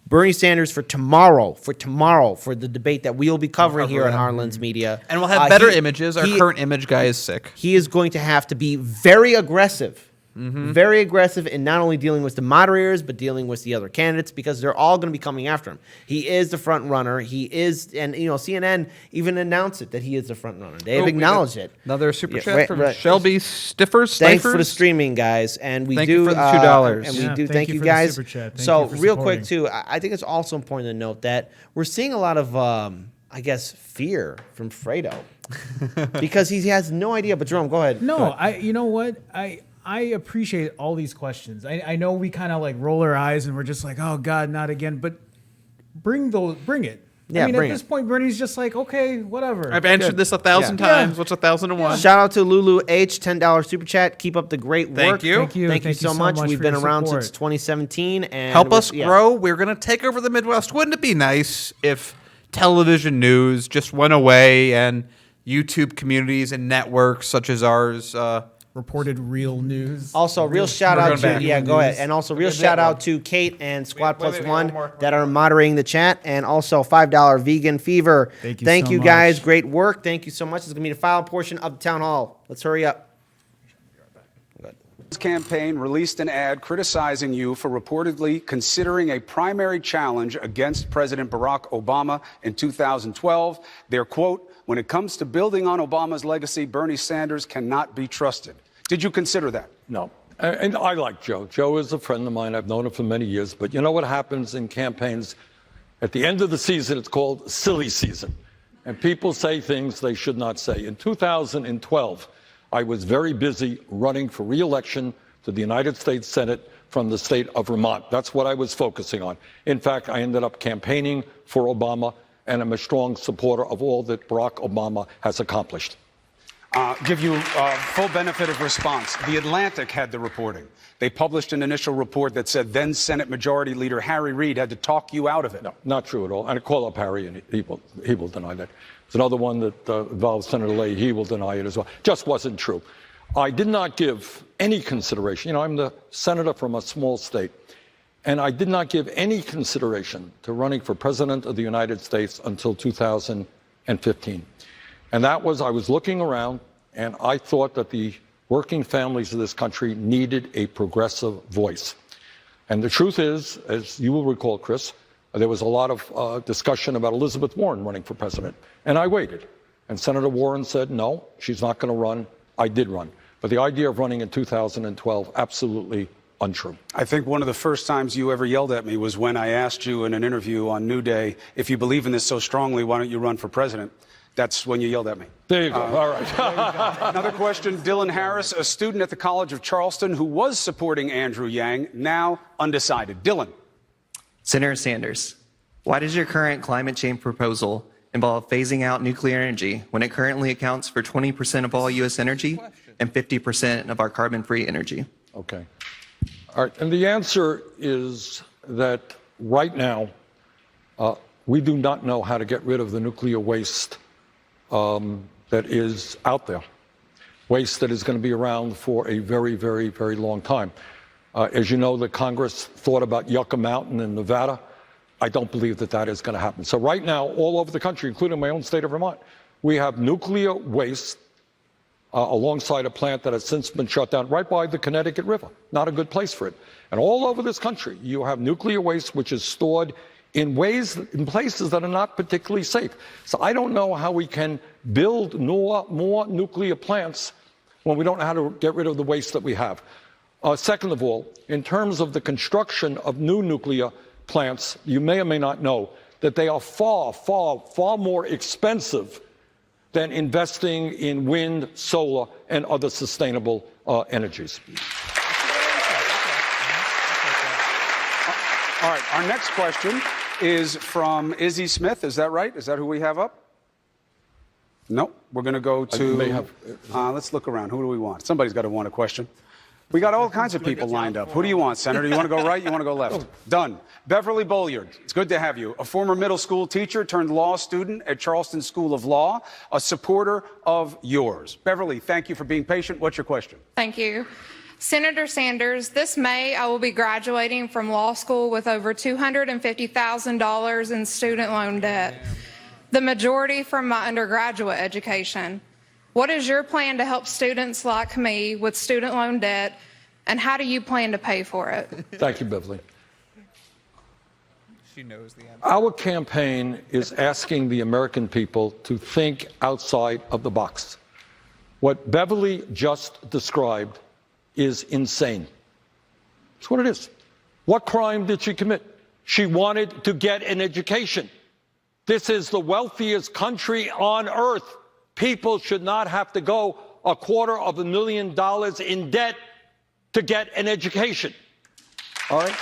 Bernie Sanders for tomorrow, for the debate that we'll be covering here on Harlan's Media. And we'll have better images. Our current image guy is sick. He is going to have to be very aggressive. Very aggressive in not only dealing with the moderators, but dealing with the other candidates, because they're all going to be coming after him. He is the front runner. He is, and CNN even announced it, that he is the front runner. They have acknowledged it. Another super chat from Shelby Stiffers. Thanks for the streaming, guys, and we thank do you for the $2. and we do thank you you for the guys. super chat. Thank So you for real quick supporting. too, I think it's also important to note that we're seeing a lot of, I guess, fear from Fredo because he has no idea. But Jerome, go ahead. No, you know what? I appreciate all these questions. I know we kind of like roll our eyes and we're just like, oh God, not again. But bring it. Yeah, I mean, bring at this it. point, Bernie's just like, okay, whatever. I've answered this 1,000 times. What's 1,001? Shout out to Lulu H, $10 super chat. Keep up the great work. Thank you. Thank you so so much. much We've for been your around support. since 2017, and Help us yeah. grow. We're going to take over the Midwest. Wouldn't it be nice if television news just went away and YouTube communities and networks such as ours reported real news? Also, real shout out to go ahead, and also real Okay, shout that out one. to Kate and Squad Plus wait, One one more. that are moderating the chat, and also $5 Vegan Fever. Thank you so guys. much. Great work. Thank you so much. It's gonna be the final portion of the town hall. Let's hurry up. Campaign released an ad criticizing you for reportedly considering a primary challenge against President Barack Obama in 2012. Their quote, "When it comes to building on Obama's legacy, Bernie Sanders cannot be trusted." Did you consider that? No. And I like Joe. Joe is a friend of mine. I've known him for many years. But you know what happens in campaigns? At the end of the season, it's called silly season. And people say things they should not say. In 2012, I was very busy running for re-election to the United States Senate from the state of Vermont. That's what I was focusing on. In fact, I ended up campaigning for Obama, and I'm a strong supporter of all that Barack Obama has accomplished. Give you full benefit of response. The Atlantic had the reporting. They published an initial report that said then Senate Majority Leader Harry Reid had to talk you out of it. No, not true at all. And I call up Harry, and he will deny that. There's another one that involves Senator Leahy. He will deny it as well. Just wasn't true. I did not give any consideration. You know, I'm the senator from a small state, and I did not give any consideration to running for president of the United States until 2015. And that was, I was looking around, and I thought that the working families of this country needed a progressive voice. And the truth is, as you will recall, Chris, there was a lot of discussion about Elizabeth Warren running for president. And I waited. And Senator Warren said, no, she's not going to run. I did run. But the idea of running in 2012, absolutely untrue. I think one of the first times you ever yelled at me was when I asked you in an interview on New Day, if you believe in this so strongly, why don't you run for president? That's when you yelled at me. There you go. All right. Another question. Dylan Harris, a student at the College of Charleston who was supporting Andrew Yang, now undecided. Dylan. Senator Sanders, why does your current climate change proposal involve phasing out nuclear energy when it currently accounts for 20% of all U.S. energy and 50% of our carbon-free energy? Okay. All right. And the answer is that right now, we do not know how to get rid of the nuclear waste that is out there, waste that is going to be around for a very, very, very long time. As you know, the Congress thought about Yucca Mountain in Nevada. I don't believe that that is going to happen. So right now, all over the country, including my own state of Vermont, we have nuclear waste alongside a plant that has since been shut down right by the Connecticut River. Not a good place for it. And all over this country, you have nuclear waste which is stored in places that are not particularly safe. So I don't know how we can build more nuclear plants when we don't know how to get rid of the waste that we have. Second of all, in terms of the construction of new nuclear plants, you may or may not know that they are far, far, far more expensive than investing in wind, solar, and other sustainable energies. All right, our next question is from Izzy Smith. Is that right? Is that who we have up? No, we're going to go to, let's look around. Who do we want? Somebody's got to want a question. We got all kinds of people lined up. Who do you want, Senator? You want to go right? You want to go left? Done. Beverly Bolliard, it's good to have you. A former middle school teacher turned law student at Charleston School of Law, a supporter of yours. Beverly, thank you for being patient. What's your question? Thank you. Senator Sanders, this May I will be graduating from law school with over $250,000 in student loan debt, the majority from my undergraduate education. What is your plan to help students like me with student loan debt, and how do you plan to pay for it? Thank you, Beverly. She knows the answer. Our campaign is asking the American people to think outside of the box. What Beverly just described is insane. That's what it is. What crime did she commit? She wanted to get an education. This is the wealthiest country on earth. People should not have to go $250,000 in debt to get an education. All right?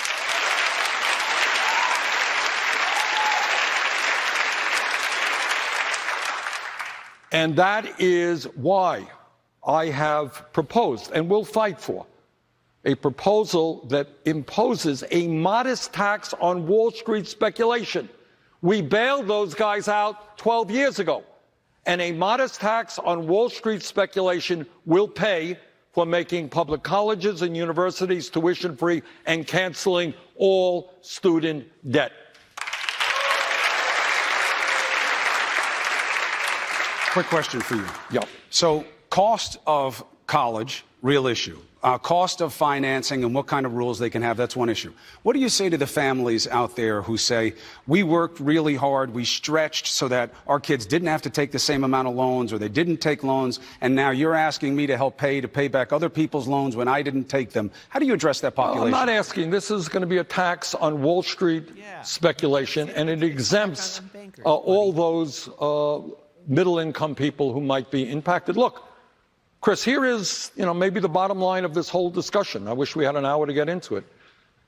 And that is why I have proposed and will fight for a proposal that imposes a modest tax on Wall Street speculation. We bailed those guys out 12 years ago, and a modest tax on Wall Street speculation will pay for making public colleges and universities tuition-free and canceling all student debt. Quick question for you. Yeah. So, cost of college, real issue. Cost of financing and what kind of rules they can have, that's one issue. What do you say to the families out there who say, we worked really hard, we stretched so that our kids didn't have to take the same amount of loans, or they didn't take loans, and now you're asking me to help pay back other people's loans when I didn't take them? How do you address that population? I'm not asking. This is going to be a tax on Wall Street speculation, and it exempts all those middle-income people who might be impacted. Look, Chris, here is, maybe the bottom line of this whole discussion. I wish we had an hour to get into it.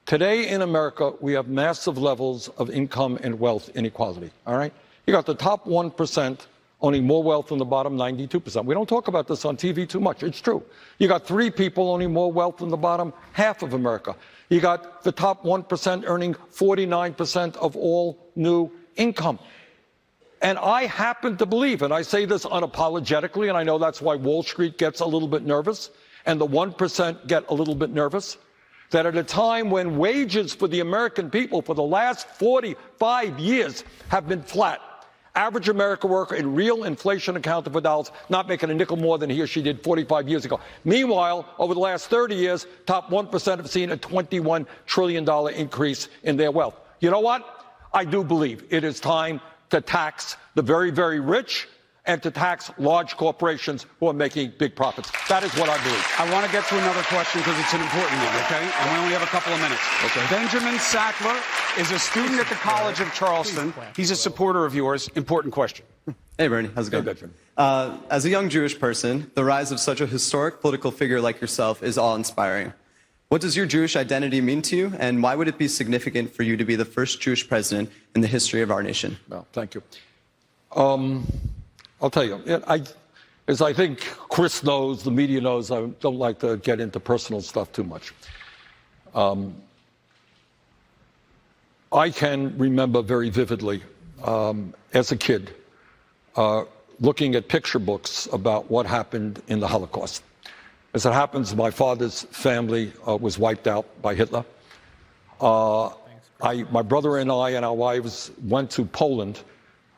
Today in America, we have massive levels of income and wealth inequality, all right? You got the top 1% owning more wealth than the bottom 92%. We don't talk about this on TV too much. It's true. You got 3 people owning more wealth than the bottom half of America. You got the top 1% earning 49% of all new income. And I happen to believe, and I say this unapologetically, and I know that's why Wall Street gets a little bit nervous, and the 1% get a little bit nervous, that at a time when wages for the American people for the last 45 years have been flat, average American worker in real inflation accounted for dollars, not making a nickel more than he or she did 45 years ago. Meanwhile, over the last 30 years, top 1% have seen a $21 trillion increase in their wealth. You know what? I do believe it is time to tax the very, very rich and to tax large corporations who are making big profits. That is what I believe. I want to get to another question because it's an important one, okay? And we only have a couple of minutes. Okay. Benjamin Sackler is a student at the College of Charleston. He's a supporter of yours. Important question. Hey, Bernie. How's it going? Hey, Benjamin. As a young Jewish person, the rise of such a historic political figure like yourself is awe-inspiring. What does your Jewish identity mean to you, and why would it be significant for you to be the first Jewish president in the history of our nation? Well, thank you. I'll tell you, as I think Chris knows, the media knows, I don't like to get into personal stuff too much. I can remember very vividly, as a kid, looking at picture books about what happened in the Holocaust. As it happens, my father's family was wiped out by Hitler. My brother and I and our wives went to Poland,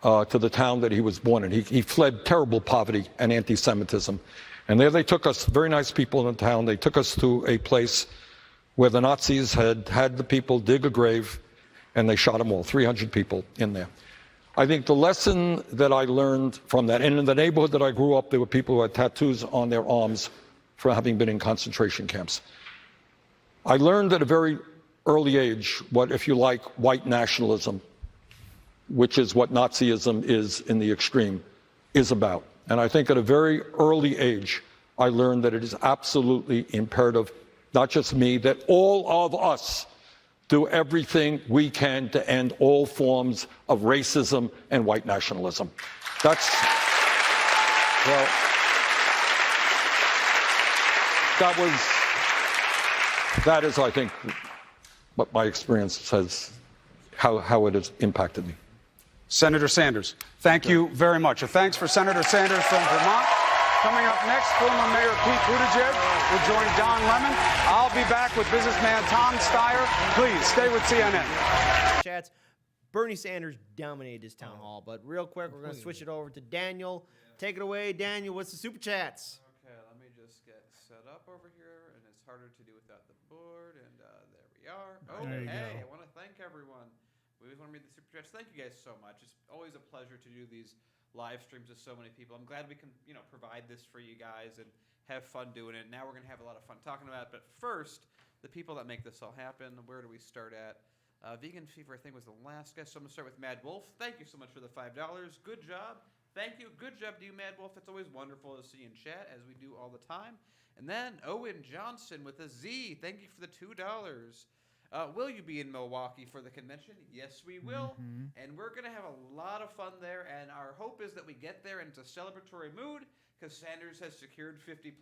to the town that he was born in. He fled terrible poverty and anti-Semitism. And there they took us, very nice people in the town, they took us to a place where the Nazis had the people dig a grave, and they shot them all, 300 people in there. I think the lesson that I learned from that, and in the neighborhood that I grew up, there were people who had tattoos on their arms for having been in concentration camps. I learned at a very early age what, if you like, white nationalism, which is what Nazism is in the extreme, is about. And I think at a very early age, I learned that it is absolutely imperative, not just me, that all of us do everything we can to end all forms of racism and white nationalism. That is, I think, what my experience says, how it has impacted me. Senator Sanders, thank you very much. A thanks for Senator Sanders from Vermont. Coming up next, former Mayor Pete Buttigieg will join Don Lemon. I'll be back with businessman Tom Steyer. Please stay with CNN. Chats. Bernie Sanders dominated this town hall, but real quick, we're going to switch it over to Daniel. Take it away, Daniel. What's the super chats? Okay, let me just get set up over here, and it's harder to do without the board. And there we are. Oh, hey, I want to thank everyone. We always want to read the super chats. Thank you guys so much. It's always a pleasure to do these live streams with so many people. I'm glad we can, provide this for you guys and have fun doing it. Now we're going to have a lot of fun talking about it. But first, the people that make this all happen. Where do we start at? Vegan Fever, I think, was the last guy. So I'm going to start with Mad Wolf. Thank you so much for the $5. Good job. Thank you. Good job to you, Mad Wolf. It's always wonderful to see you in chat, as we do all the time. And then Owen Johnson with a Z. Thank you for the $2. Will you be in Milwaukee for the convention? Yes, we will. And we're going to have a lot of fun there. And our hope is that we get there into celebratory mood because Sanders has secured 50+1.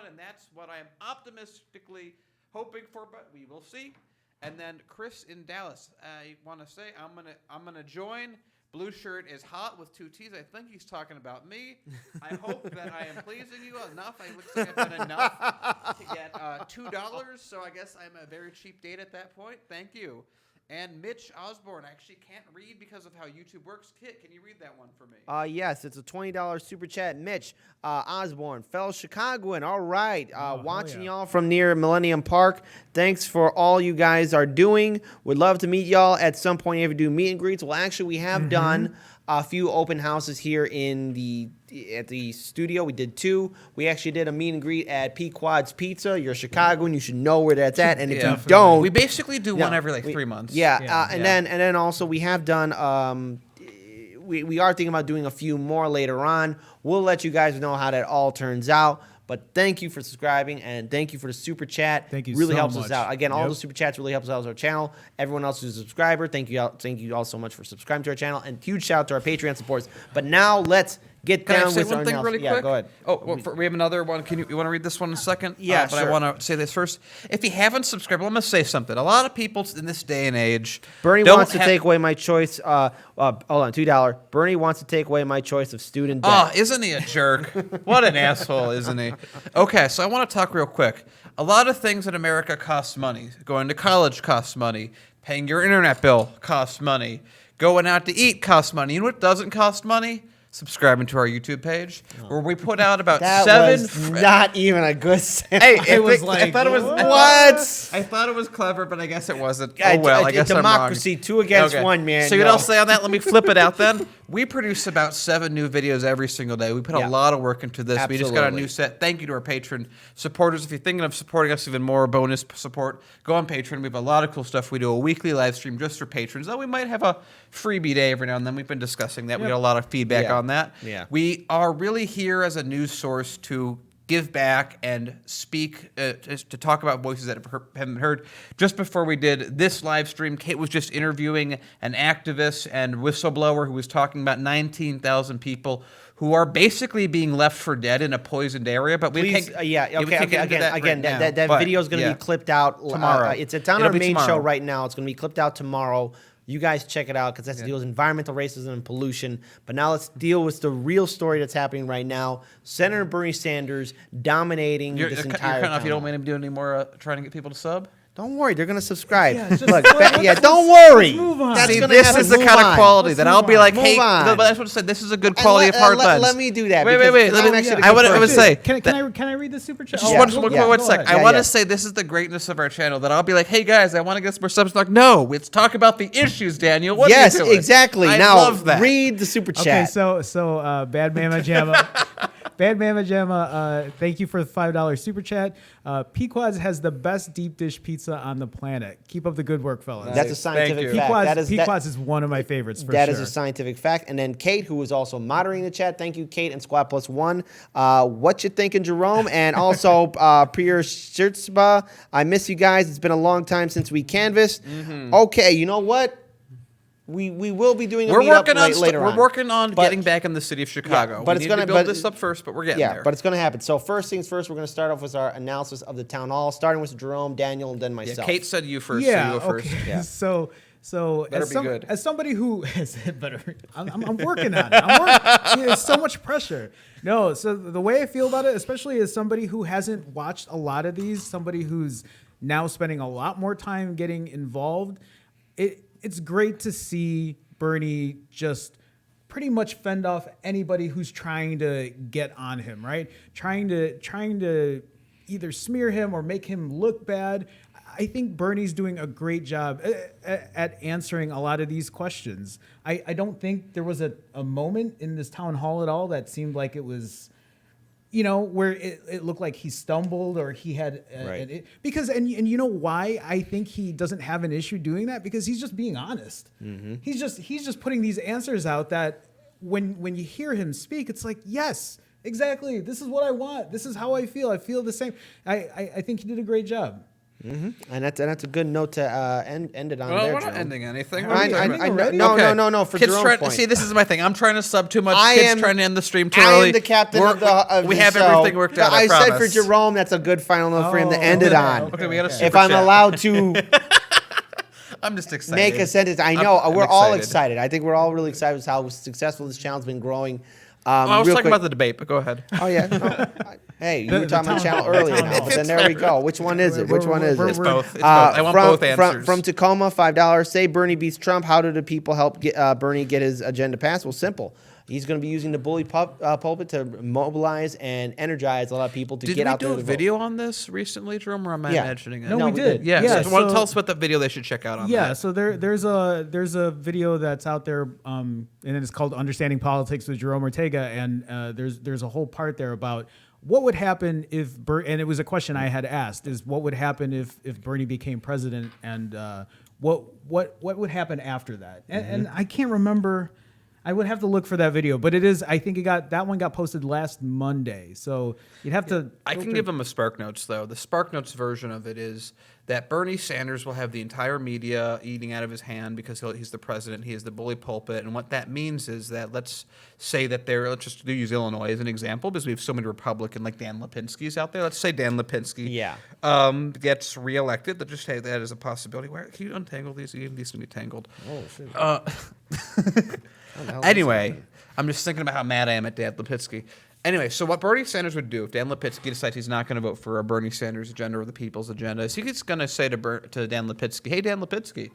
And that's what I am optimistically hoping for, but we will see. And then Chris in Dallas, I want to say I'm gonna join. Blue shirt is hot with 2 T's. I think he's talking about me. I hope that I am pleasing you enough. It looks like I've done enough to get $2. So I guess I'm a very cheap date at that point. Thank you. And Mitch Osborne, I actually can't read because of how YouTube works. Kit, can you read that one for me? Yes, it's a $20 super chat. Mitch Osborne, fellow Chicagoan. All right. Watching y'all from near Millennium Park. Thanks for all you guys are doing. Would love to meet y'all at some point if you do meet and greets. Well, actually, we have done a few open houses here at the studio. We did 2. We actually did a meet and greet at Pequod's Pizza. You're a Chicagoan, you should know where that's at. And if you don't, we basically do one every 3 months. And then also we have done. We are thinking about doing a few more later on. We'll let you guys know how that all turns out. But thank you for subscribing, and thank you for the super chat. Thank you really so helps much. us out. Again, all the super chats really helps out our channel. Everyone else who's a subscriber, thank you all so much for subscribing to our channel. And huge shout out to our Patreon supporters. But now let's get Can down I say with one our thing analysis. really Yeah, quick? go ahead. Oh, well, we have another one. You want to read this one in a second? Yeah, but sure. I want to say this first. If you haven't subscribed, I'm going to say something. A lot of people in this day and age, Bernie don't wants to take away my choice. Hold on, $2. Bernie wants to take away my choice of student debt. Oh, isn't he a jerk? What an asshole, isn't he? Okay, so I want to talk real quick. A lot of things in America cost money. Going to college costs money. Paying your internet bill costs money. Going out to eat costs money. You know what doesn't cost money? Subscribing to our YouTube page, where we put out about That seven. was not even a good sentence. Hey, it was I thought it was what? I thought it was clever, but I guess it wasn't. Yeah, Oh well, I guess democracy, I'm wrong. 2 against 1, man. So you no. don't say on that. Let me flip it out then. We produce about 7 new videos every single day. We put a lot of work into this. We just got a Absolutely. new set. Thank you to our patron supporters. If you're thinking of supporting us even more, bonus support, go on Patreon. We have a lot of cool stuff. We do a weekly live stream just for patrons. Though we might have a freebie day every now and then. We've been discussing that. We Yep. got a lot of feedback Yeah. on that. Yeah. We are really here as a news source to give back and speak to talk about voices that haven't heard. Just before we did this live stream, Kate was just interviewing an activist and whistleblower who was talking about 19,000 people who are basically being left for dead in a poisoned area. But we Please, can't. we can't get into that right now, that but, video is going to yeah. be clipped out Tomorrow. It's on It'll our be main tomorrow. show right now. It's going to be clipped out tomorrow. You guys check it out because that's to deal with environmental racism and pollution. But now let's deal with the real story that's happening right now. Senator Bernie Sanders dominating You're, this you're entire cutting off. You town. don't want him to do any more trying to get people to sub? Don't worry, they're going to subscribe. Yeah, just Look, let's don't worry. move on. That's See, gonna this happen. is the Move kind of on. quality Let's that move I'll be on. like, Move hey, on. but that's what I said. This is a good And quality of hard buns. let me do that. Wait, because wait. I'm Let actually me, a I good would person. say. Can I read the super chat? Just Yeah. one Yeah. sec. I Yeah, want to yeah. say this is the greatness of our channel. That I'll be like, hey guys, I want to get some more subs. Like, no, let's talk about the issues, Daniel. What Yes, are you doing? exactly. I Now love that. read the super chat. Okay, so Bad Mama Jamma, Bad Mama Jamma, thank you for the $5 super chat. Pequod's has the best deep dish pizza on the planet. Keep up the good work, fellas. That's a scientific fact. Pequod's is one of my favorites for That sure. is a scientific fact. And then Kate, who is also moderating the chat. Thank you, Kate and Squad Plus One. What you thinking, Jerome? And also Priya Shirtsba. I miss you guys. It's been a long time since we canvassed. Okay, you know what? We will be doing a We're meetup working on later on. We're working on But- getting back in the city of Chicago. but we it's need gonna to build but- this up first, but we're getting Yeah, there. but it's going to happen. So first things first, we're going to start off with our analysis of the town hall, starting with Jerome, Daniel, and then myself. Kate said you first. Yeah, so you go first. okay. Yeah. So Better as, be good. as somebody who I'm working on it. There's so much pressure. No, so the way I feel about it, especially as somebody who hasn't watched a lot of these, somebody who's now spending a lot more time getting involved, it's great to see Bernie just pretty much fend off anybody who's trying to get on him, right? Trying to either smear him or make him look bad. I think Bernie's doing a great job at answering a lot of these questions. I don't think there was a moment in this town hall at all that seemed like it was, where it looked like he stumbled or he had because you know why I think he doesn't have an issue doing that, because he's just being honest. Mm-hmm. He's just putting these answers out that when you hear him speak, it's like, yes, exactly. This is what I want. This is how I feel. I feel the same. I think he did a great job. Mm-hmm. And that's a good note to end it on. Well, there, we're not Jerome. ending anything. No. For Kids Jerome's point. See, this is my thing. I'm trying to sub too much. I Kids am trying to end the stream too I early. am the captain We're- of the we the have show. everything worked out. I said for promise. Jerome, that's a good final note for him to end it on. Okay, we got a If super I'm chat. allowed to I'm just excited. make a sentence, I know I'm we're all excited. excited. I think we're all really excited with how successful this channel's been growing. I was real talking quick- about the debate, but go ahead. Oh yeah. No. Hey, you were The talking about town channel hall. earlier The town now, hall. but then there we go. Which one is it? Which one is it? It's both. It's both. I want both answers. From Tacoma, $5. Say Bernie beats Trump. How do the people help Bernie get his agenda passed? Well, simple. He's going to be using the bully pulpit to mobilize and energize a lot of people to Did get we out do there a to vote. video on this recently, Jerome, or am I Yeah. imagining it? No, we did. Yeah. Yeah, so, so- tell us about the video they should check out on Yeah, that. so there's a video that's out there, and it's called "Understanding Politics with Jerome Ortega," and there's a whole part there about what would happen if and it was a question I had asked, is what would happen if Bernie became president, and what would happen after that, and I can't remember. I would have to look for that video, but it is. I think that one got posted last Monday, so you'd have to. I can give him a Spark Notes though. The Spark Notes version of it is that Bernie Sanders will have the entire media eating out of his hand because he's the president. He is the bully pulpit, and what that means is that let's say that let's just use Illinois as an example because we have so many Republican like Dan Lipinski's out there. Let's say Dan Lipinski, gets reelected. Let's just say that is a possibility. Where can you untangle these? These can be tangled. Oh shit. Anyway, I'm just thinking about how mad I am at Dan Lipinski. Anyway, so what Bernie Sanders would do if Dan Lipinski decides he's not going to vote for a Bernie Sanders agenda or the people's agenda is he's going to say to Dan Lipinski, hey, Dan Lipinski,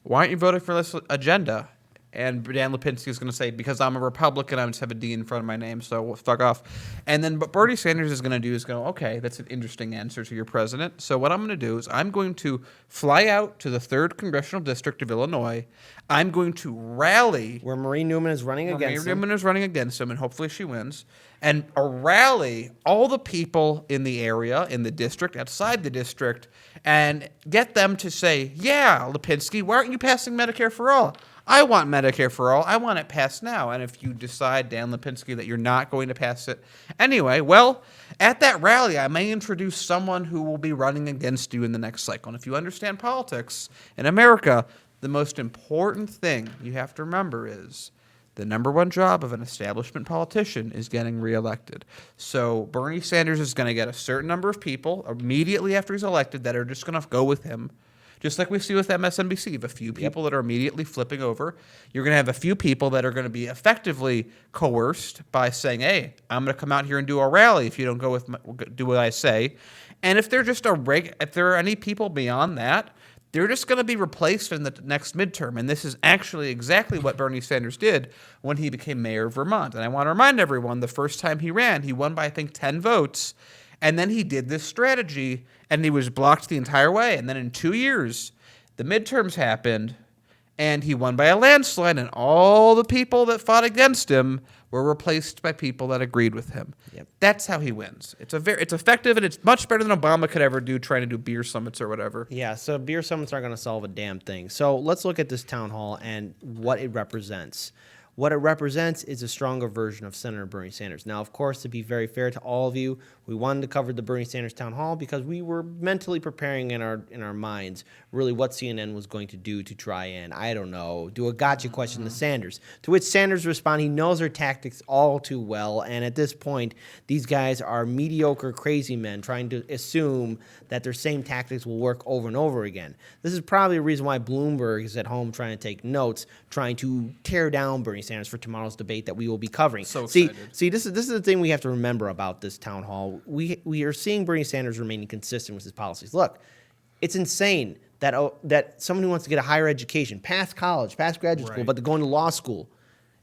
why aren't you voting for this agenda? And Dan Lipinski is going to say, because I'm a Republican, I just have a D in front of my name, so fuck off. And then what Bernie Sanders is going to do is go, okay, that's an interesting answer to your president. So what I'm going to do is I'm going to fly out to the 3rd Congressional District of Illinois. I'm going to rally. Where Marie Newman is running against him. Marie Newman is running against him, and hopefully she wins. And rally all the people in the area, in the district, outside the district, and get them to say, yeah, Lipinski, why aren't you passing Medicare for all? I want Medicare for all. I want it passed now. And if you decide, Dan Lipinski, that you're not going to pass it anyway, well, at that rally, I may introduce someone who will be running against you in the next cycle. And if you understand politics in America, the most important thing you have to remember is the number one job of an establishment politician is getting reelected. So Bernie Sanders is going to get a certain number of people immediately after he's elected that are just going to go with him. Just like we see with MSNBC, you have a few people that are immediately flipping over. You're going to have a few people that are going to be effectively coerced by saying, hey, I'm going to come out here and do a rally if you don't do what I say. And if they're just if there are any people beyond that, they're just going to be replaced in the next midterm. And this is actually exactly what Bernie Sanders did when he became mayor of Vermont. And I want to remind everyone, the first time he ran, he won by, I think, 10 votes. And then he did this strategy, and he was blocked the entire way. And then in 2 years, the midterms happened, and he won by a landslide, and all the people that fought against him were replaced by people that agreed with him. Yep. That's how he wins. It's effective, and it's much better than Obama could ever do trying to do beer summits or whatever. Yeah, so beer summits aren't going to solve a damn thing. So let's look at this town hall and what it represents. What it represents is a stronger version of Senator Bernie Sanders. Now, of course, to be very fair to all of you, we wanted to cover the Bernie Sanders town hall because we were mentally preparing in our minds really what CNN was going to do to try and, I don't know, do a gotcha question to Sanders. To which Sanders responded, he knows their tactics all too well, and at this point, these guys are mediocre crazy men trying to assume that their same tactics will work over and over again. This is probably a reason why Bloomberg is at home trying to take notes, trying to tear down Bernie Sanders for tomorrow's debate that we will be covering. See, this is the thing we have to remember about this town hall. We are seeing Bernie Sanders remaining consistent with his policies. Look, it's insane that someone who wants to get a higher education, past college, past graduate school, but they're going to law school,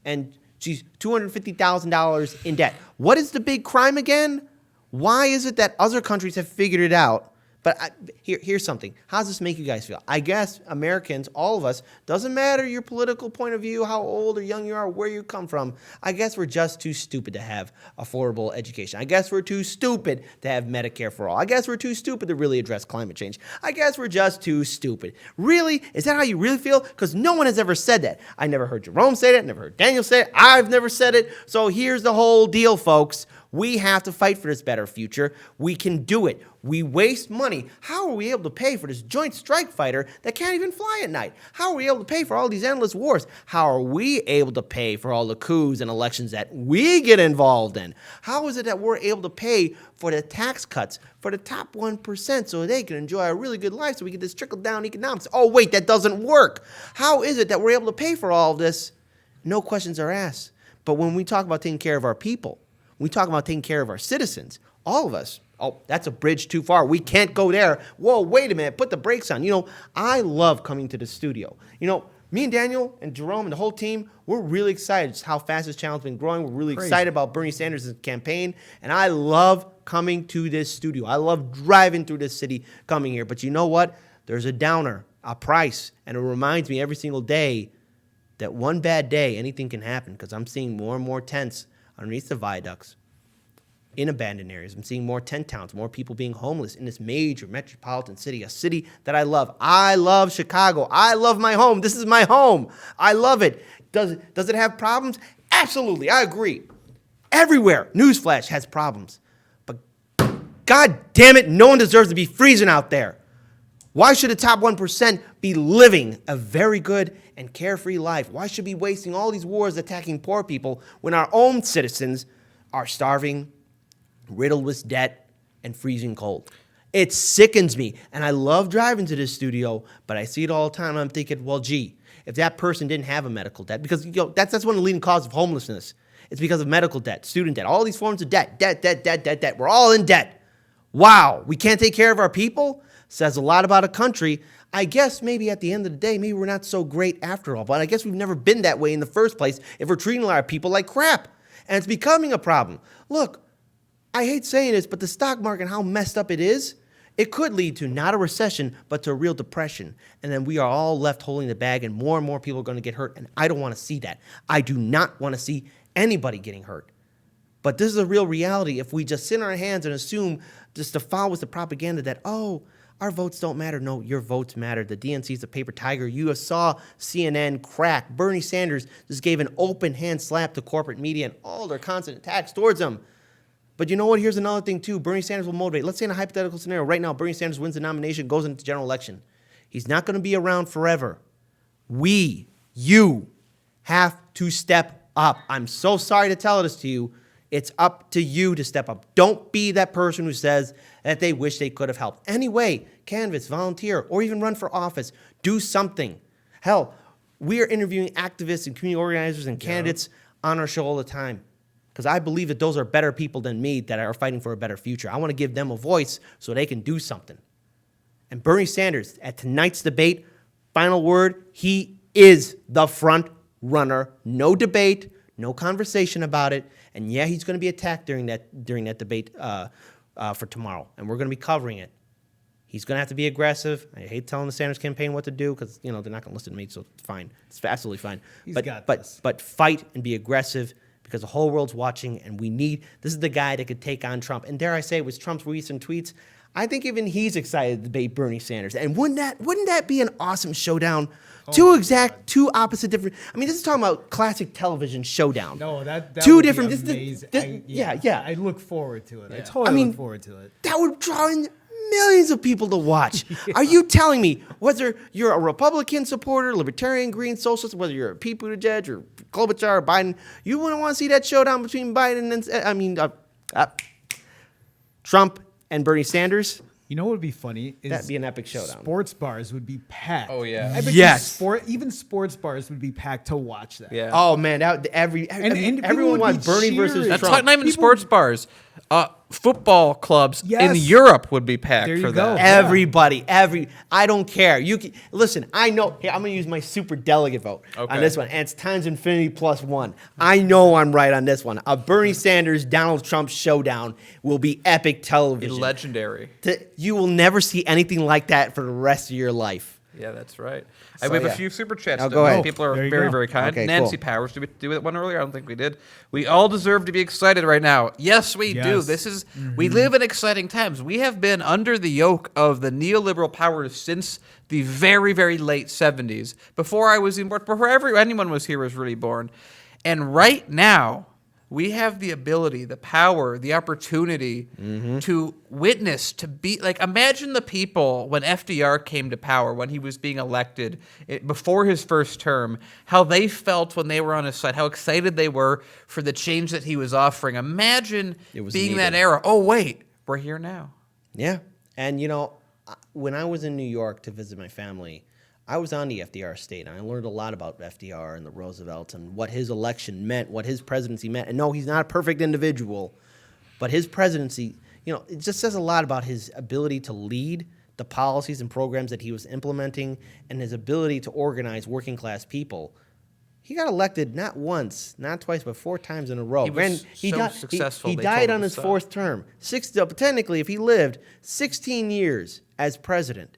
and she's $250,000 in debt. What is the big crime again? Why is it that other countries have figured it out? But here's something. How does this make you guys feel? I guess Americans, all of us, doesn't matter your political point of view, how old or young you are, where you come from, I guess we're just too stupid to have affordable education. I guess we're too stupid to have Medicare for all. I guess we're too stupid to really address climate change. I guess we're just too stupid. Really? Is that how you really feel? Because no one has ever said that. I never heard Jerome say that, never heard Daniel say it, I've never said it. So here's the whole deal, folks. We have to fight for this better future. We can do it. We waste money. How are we able to pay for this joint strike fighter that can't even fly at night? How are we able to pay for all these endless wars? How are we able to pay for all the coups and elections that we get involved in? How is it that we're able to pay for the tax cuts for the top 1% so they can enjoy a really good life so we get this trickle-down economics? Oh, wait, that doesn't work. How is it that we're able to pay for all of this? No questions are asked. But when we talk about taking care of our people, we talk about taking care of our citizens, all of us. Oh, that's a bridge too far. We can't go there. Whoa, wait a minute. Put the brakes on. You know, I love coming to the studio. You know, me and Daniel and Jerome and the whole team, we're really excited just how fast this channel's been growing. We're really excited about Bernie Sanders' campaign. And I love coming to this studio. I love driving through this city coming here. But you know what? There's a downer, a price. And it reminds me every single day that one bad day, anything can happen because I'm seeing more and more tents underneath the viaducts, in abandoned areas. I'm seeing more tent towns, more people being homeless in this major metropolitan city, a city that I love. I love Chicago. I love my home. This is my home. I love it. Does it have problems? Absolutely, I agree. Everywhere, newsflash, has problems. But God damn it, no one deserves to be freezing out there. Why should the top 1% be living a very good and carefree life? Why should we be wasting all these wars attacking poor people when our own citizens are starving, riddled with debt, and freezing cold? It sickens me. And I love driving to this studio, but I see it all the time. I'm thinking, well, gee, if that person didn't have a medical debt, because that's one of the leading causes of homelessness. It's because of medical debt, student debt, all these forms of debt. We're all in debt. Wow, we can't take care of our people? Says a lot about a country. I guess maybe at the end of the day, maybe we're not so great after all. But I guess we've never been that way in the first place if we're treating our people like crap. And it's becoming a problem. Look, I hate saying this, but the stock market, how messed up it is, it could lead to not a recession, but to a real depression. And then we are all left holding the bag, and more people are going to get hurt. And I don't want to see that. I do not want to see anybody getting hurt. But this is a real reality. If we just sit on our hands and assume just to follow with the propaganda that, oh, our votes don't matter. No, your votes matter. The DNC is a paper tiger. You saw CNN crack. Bernie Sanders just gave an open hand slap to corporate media and all their constant attacks towards them. But you know what? Here's another thing, too. Bernie Sanders will motivate. Let's say in a hypothetical scenario, right now, Bernie Sanders wins the nomination, goes into the general election. He's not going to be around forever. You have to step up. I'm so sorry to tell this to you. It's up to you to step up. Don't be that person who says that they wish they could have helped. Anyway, canvass, volunteer, or even run for office. Do something. Hell, we are interviewing activists and community organizers and candidates on our show all the time, because I believe that those are better people than me that are fighting for a better future. I want to give them a voice so they can do something. And Bernie Sanders, at tonight's debate, final word, he is the front runner. No debate, no conversation about it. And yeah, he's going to be attacked during that debate for tomorrow, and we're going to be covering it. He's going to have to be aggressive. I hate telling the Sanders campaign what to do because they're not going to listen to me, so it's fine. It's absolutely fine. But fight and be aggressive because the whole world's watching, and this is the guy that could take on Trump. And dare I say, with Trump's recent tweets, I think even he's excited to debate Bernie Sanders. And wouldn't that be an awesome showdown? Two opposite different. I mean, this is talking about classic television showdown. No, that two would different. Be amazing. Yeah. I look forward to it. Yeah. I totally look forward to it. That would draw in millions of people to watch. Are you telling me whether you're a Republican supporter, Libertarian, Green, Socialist, whether you're a Pete Buttigieg or Klobuchar or Biden, you wouldn't want to see that showdown between Biden and Trump and Bernie Sanders? You know what would be funny? That'd be an epic showdown. Sports bars would be packed. Oh, yeah. I bet yes. Even sports bars would be packed to watch that. Yeah. Oh, man. Everyone wants Bernie versus Trump. That's not even sports bars. Football clubs in Yes. Europe would be packed There you for go. that. Everybody, I don't care. Listen, I know. Here, I'm going to use my super delegate vote on this one. And it's times infinity plus one. I know I'm right on this one. A Bernie Sanders, Donald Trump showdown will be epic television. Legendary. You will never see anything like that for the rest of your life. Yeah, that's right. So, we have yeah. a few super chats. Oh, go ahead. People are There you very, go. very kind. Okay, Nancy cool. Powers, did we do that one earlier? I don't think we did. We all deserve to be excited right now. Yes, we do. Yes. This is we live in exciting times. We have been under the yoke of the neoliberal powers since the very, very late 70s. Before I was even born, before anyone was here was really born. And right now, we have the ability, the power, the opportunity to witness, to be like, imagine the people when FDR came to power, when he was being elected before his first term, how they felt when they were on his side, how excited they were for the change that he was offering. Imagine being that era. Oh, wait, we're here now. Yeah. And, when I was in New York to visit my family, I was on the FDR estate, and I learned a lot about FDR and the Roosevelts and what his election meant, what his presidency meant. And no, he's not a perfect individual, but his presidency, it just says a lot about his ability to lead the policies and programs that he was implementing and his ability to organize working class people. He got elected not once, not twice, but 4 times in a row. He was successful. He they died told on him his so. 4th term. Technically, if he lived 16 years as president,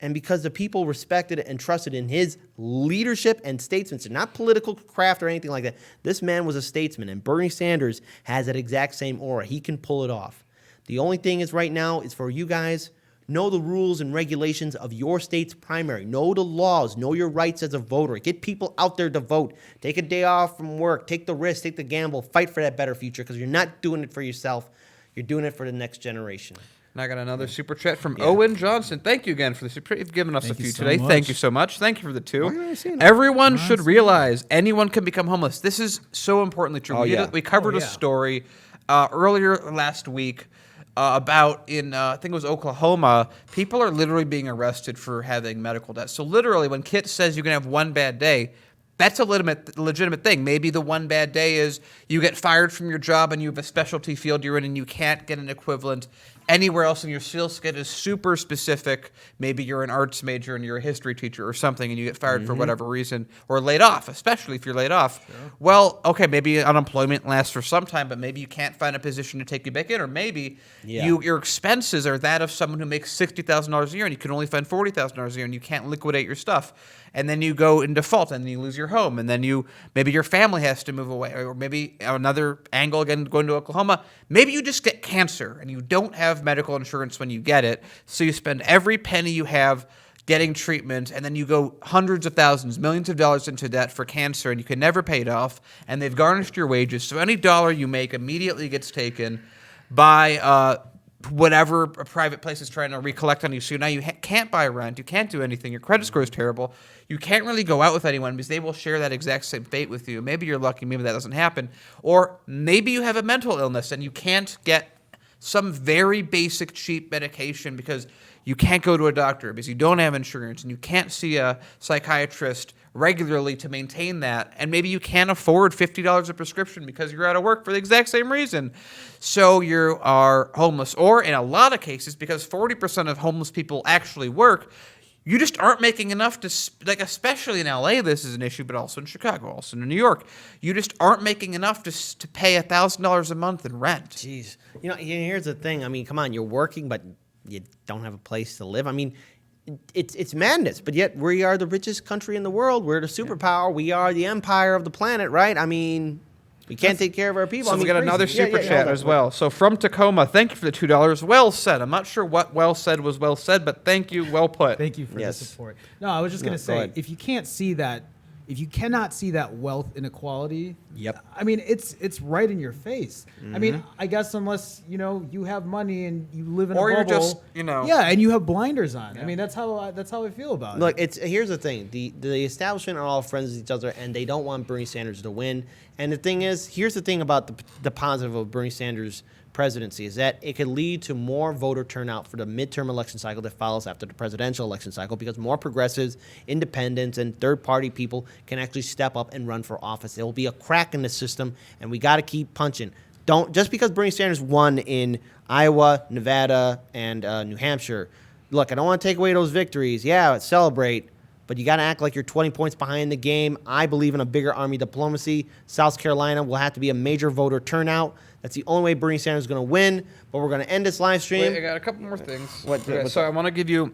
and because the people respected and trusted in his leadership and statesmanship, not political craft or anything like that. This man was a statesman, and Bernie Sanders has that exact same aura. He can pull it off. The only thing is right now is for you guys, Know the rules and regulations of your state's primary. Know the laws. Know your rights as a voter. Get people out there to vote. Take a day off from work. Take the risk. Take the gamble. Fight for that better future because you're not doing it for yourself. You're doing it for the next generation. And I got another super chat from Owen Johnson. Thank you again for the super. You've given us a few today. Thank you so much. Thank you for the 2. Everyone should realize anyone can become homeless. This is so importantly true. We covered a story earlier last week about I think it was Oklahoma. People are literally being arrested for having medical debt. So literally, when Kit says you can have one bad day, that's a legitimate thing. Maybe the one bad day is you get fired from your job and you have a specialty field you're in and you can't get an equivalent anywhere else and your skill set is super specific. Maybe you're an arts major and you're a history teacher or something and you get fired for whatever reason or laid off, especially if you're laid off. Sure. Well, okay, maybe unemployment lasts for some time, but maybe you can't find a position to take you back in, or maybe your expenses are that of someone who makes $60,000 a year and you can only find $40,000 a year and you can't liquidate your stuff. And then you go in default and then you lose your home and then maybe your family has to move away, or maybe another angle again going to Oklahoma, maybe you just get cancer and you don't have medical insurance when you get it, so you spend every penny you have getting treatment and then you go hundreds of thousands, millions of dollars into debt for cancer and you can never pay it off and they've garnished your wages, so any dollar you make immediately gets taken by whatever a private place is trying to recollect on you. So now you can't buy rent, you can't do anything, your credit score is terrible, you can't really go out with anyone because they will share that exact same fate with you. Maybe you're lucky, maybe that doesn't happen. Or maybe you have a mental illness and you can't get some very basic cheap medication because you can't go to a doctor because you don't have insurance and you can't see a psychiatrist regularly to maintain that, and maybe you can't afford $50 a prescription because you're out of work for the exact same reason. So you are homeless, or in a lot of cases, because 40% of homeless people actually work, you just aren't making enough to, especially in LA, this is an issue, but also in Chicago, also in New York, you just aren't making enough to pay $1,000 a month in rent. Jeez. Here's the thing. I mean, come on, you're working, but you don't have a place to live. I mean, it's madness, but yet we are the richest country in the world. We're the superpower. We are the empire of the planet, right? I mean, we can't take care of our people. So we got another super chat as well. So from Tacoma, thank you for the $2. Well said. I'm not sure what well said was well said, but thank you. Well put. Thank you for the support. No, I was just going to say, if you can't see that, if you cannot see that wealth inequality, I mean, it's right in your face. I mean, I guess unless, you have money and you live in a bubble. Or you're just, and you have blinders on. I mean, that's how I feel about it. Look, here's the thing. The establishment are all friends with each other, and they don't want Bernie Sanders to win. And the thing is, here's the thing about the positive of Bernie Sanders' presidency is that it could lead to more voter turnout for the midterm election cycle that follows after the presidential election cycle, because more progressives, independents, and third-party people can actually step up and run for office. There will be a crack in the system, and we got to keep punching. Just because Bernie Sanders won in Iowa, Nevada, and New Hampshire, look, I don't want to take away those victories. Yeah, celebrate. But you got to act like you're 20 points behind the game. I believe in a bigger army diplomacy. South Carolina will have to be a major voter turnout. That's the only way Bernie Sanders is going to win. But we're going to end this live stream. Wait, I got a couple more things. So I want to give you,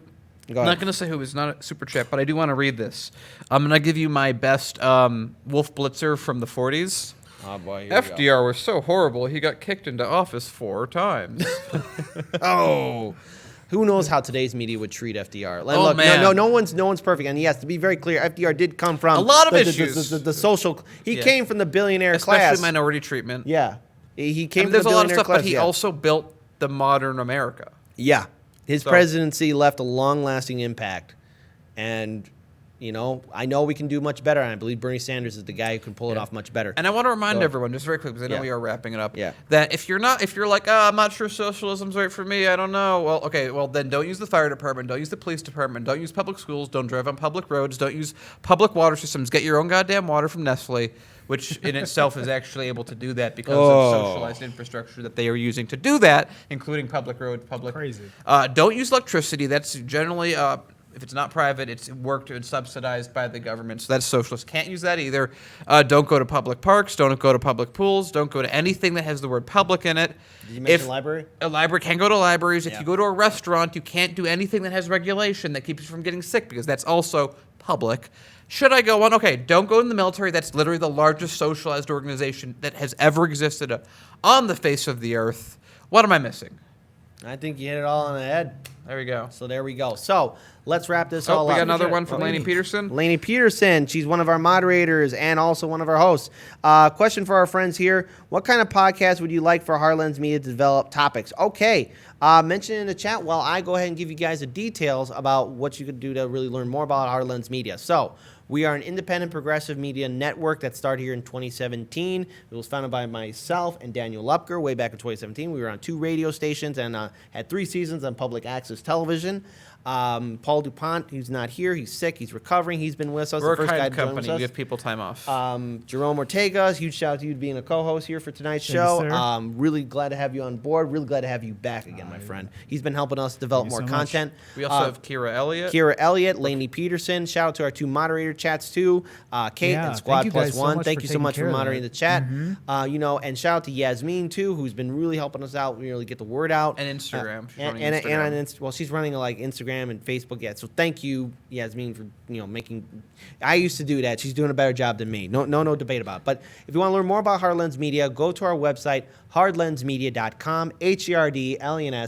I'm not going to say who is not a super chat, but I do want to read this. I'm going to give you my best Wolf Blitzer from the 40s. Oh, boy. FDR was so horrible, he got kicked into office 4 times. Oh. Who knows how today's media would treat FDR? Look, man. No one's perfect. And yes, to be very clear, FDR did come from a lot of issues. The social. He came from the billionaire class, especially minority treatment. Yeah, he came. There's from the a lot of stuff, class, but he also built the modern America. Yeah, his presidency left a long-lasting impact, and I know we can do much better, and I believe Bernie Sanders is the guy who can pull it off much better. And I want to remind everyone, just very quick, because I know we are wrapping it up, that if you're like, I'm not sure socialism's right for me, I don't know. Well, okay, then don't use the fire department, don't use the police department, don't use public schools, don't drive on public roads, don't use public water systems, get your own goddamn water from Nestle, which in itself is actually able to do that because of socialized infrastructure that they are using to do that, including public roads, Crazy. Don't use electricity. That's generally... if it's not private, it's worked and subsidized by the government. So that's socialist. Can't use that either. Don't go to public parks. Don't go to public pools. Don't go to anything that has the word public in it. Did you mention library? A library can't go to libraries. If you go to a restaurant, you can't do anything that has regulation that keeps you from getting sick, because that's also public. Should I go on? Okay, don't go in the military. That's literally the largest socialized organization that has ever existed on the face of the earth. What am I missing? I think you hit it all on the head. There we go. So there we go. So let's wrap this all We up. got another one from Lainey Peterson. Lainey Peterson. She's one of our moderators and also one of our hosts. Question for our friends here. What kind of podcast would you like for Heartlands Media to develop topics? Okay. Mention in the chat while I go ahead and give you guys the details about what you could do to really learn more about Heartlands Media. So we are an independent progressive media network that started here in 2017. It was founded by myself and Daniel Lupker way back in 2017. We were on 2 radio stations and had 3 seasons on public access television. Paul DuPont, who's not here, he's sick, he's recovering. He's been with us. We're the first a guy kind to join company. us. We give people time off. Jerome Ortega, huge shout out to you being a co-host here for tonight's Thank you, show. sir. Really glad to have you on board. Really glad to have you back again, my friend. He's been helping us develop more content. We also have Kira Elliott. Kira Elliott, Lainey Peterson. Shout out to our 2 moderator chats too, Kate Yeah, and thank Squad you Plus guys so One. much Thank for you so taking much for care of moderating that. the chat. And shout out to Yasmin too, who's been really helping us out. We really get the word out. And Instagram. She's running And Instagram. well, she's running like Instagram and Facebook. Yeah, so thank you, Yasmin, for making. I used to do that. She's doing a better job than me. No debate about it. But if you want to learn more about Heartlands Media, go to our website, hardlensmedia.com,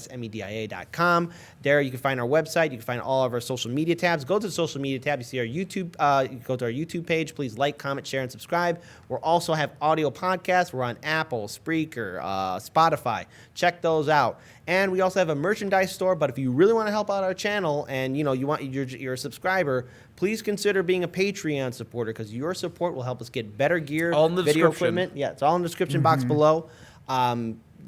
HERDLENSMEDIA.com. There you can find our website. You can find all of our social media tabs. Go to the social media tab. You see our YouTube. You can go to our YouTube page. Please like, comment, share, and subscribe. We also have audio podcasts. We're on Apple, Spreaker, Spotify. Check those out. And we also have a merchandise store. But if you really want to help out our channel and you're a subscriber, please consider being a Patreon supporter because your support will help us get better gear, All in the video description. equipment. Yeah, it's all in the description box below.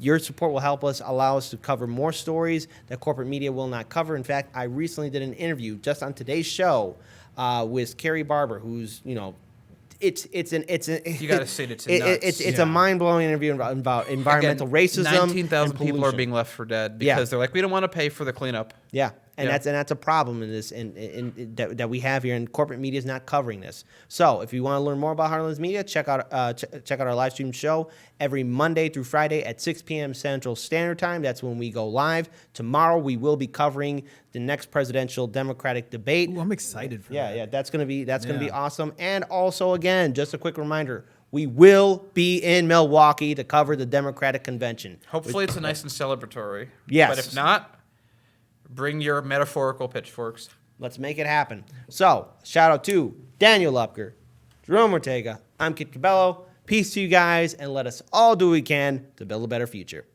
Your support will help us allow us to cover more stories that corporate media will not cover. In fact, I recently did an interview just on today's show with Carrie Barber, who's it's You gotta see it, it's nuts. it's a mind-blowing interview about environmental racism. 19,000 and people are pollution. being left for dead because they're like, we don't want to pay for the cleanup. Yeah, and Yeah. that's a problem in this that we have here, and corporate media is not covering this. So if you want to learn more about Heartlands Media, check out our live stream show every Monday through Friday at 6 p.m. Central Standard Time. That's when we go live. Tomorrow we will be covering the next presidential Democratic debate. Ooh, I'm excited for that. Yeah, that's gonna be awesome. And also, again, just a quick reminder. We will be in Milwaukee to cover the Democratic convention. Hopefully it's a nice and celebratory. Yes. But if not, bring your metaphorical pitchforks. Let's make it happen. So, shout out to Daniel Lupker, Jerome Ortega. I'm Kit Cabello. Peace to you guys, and let us all do what we can to build a better future.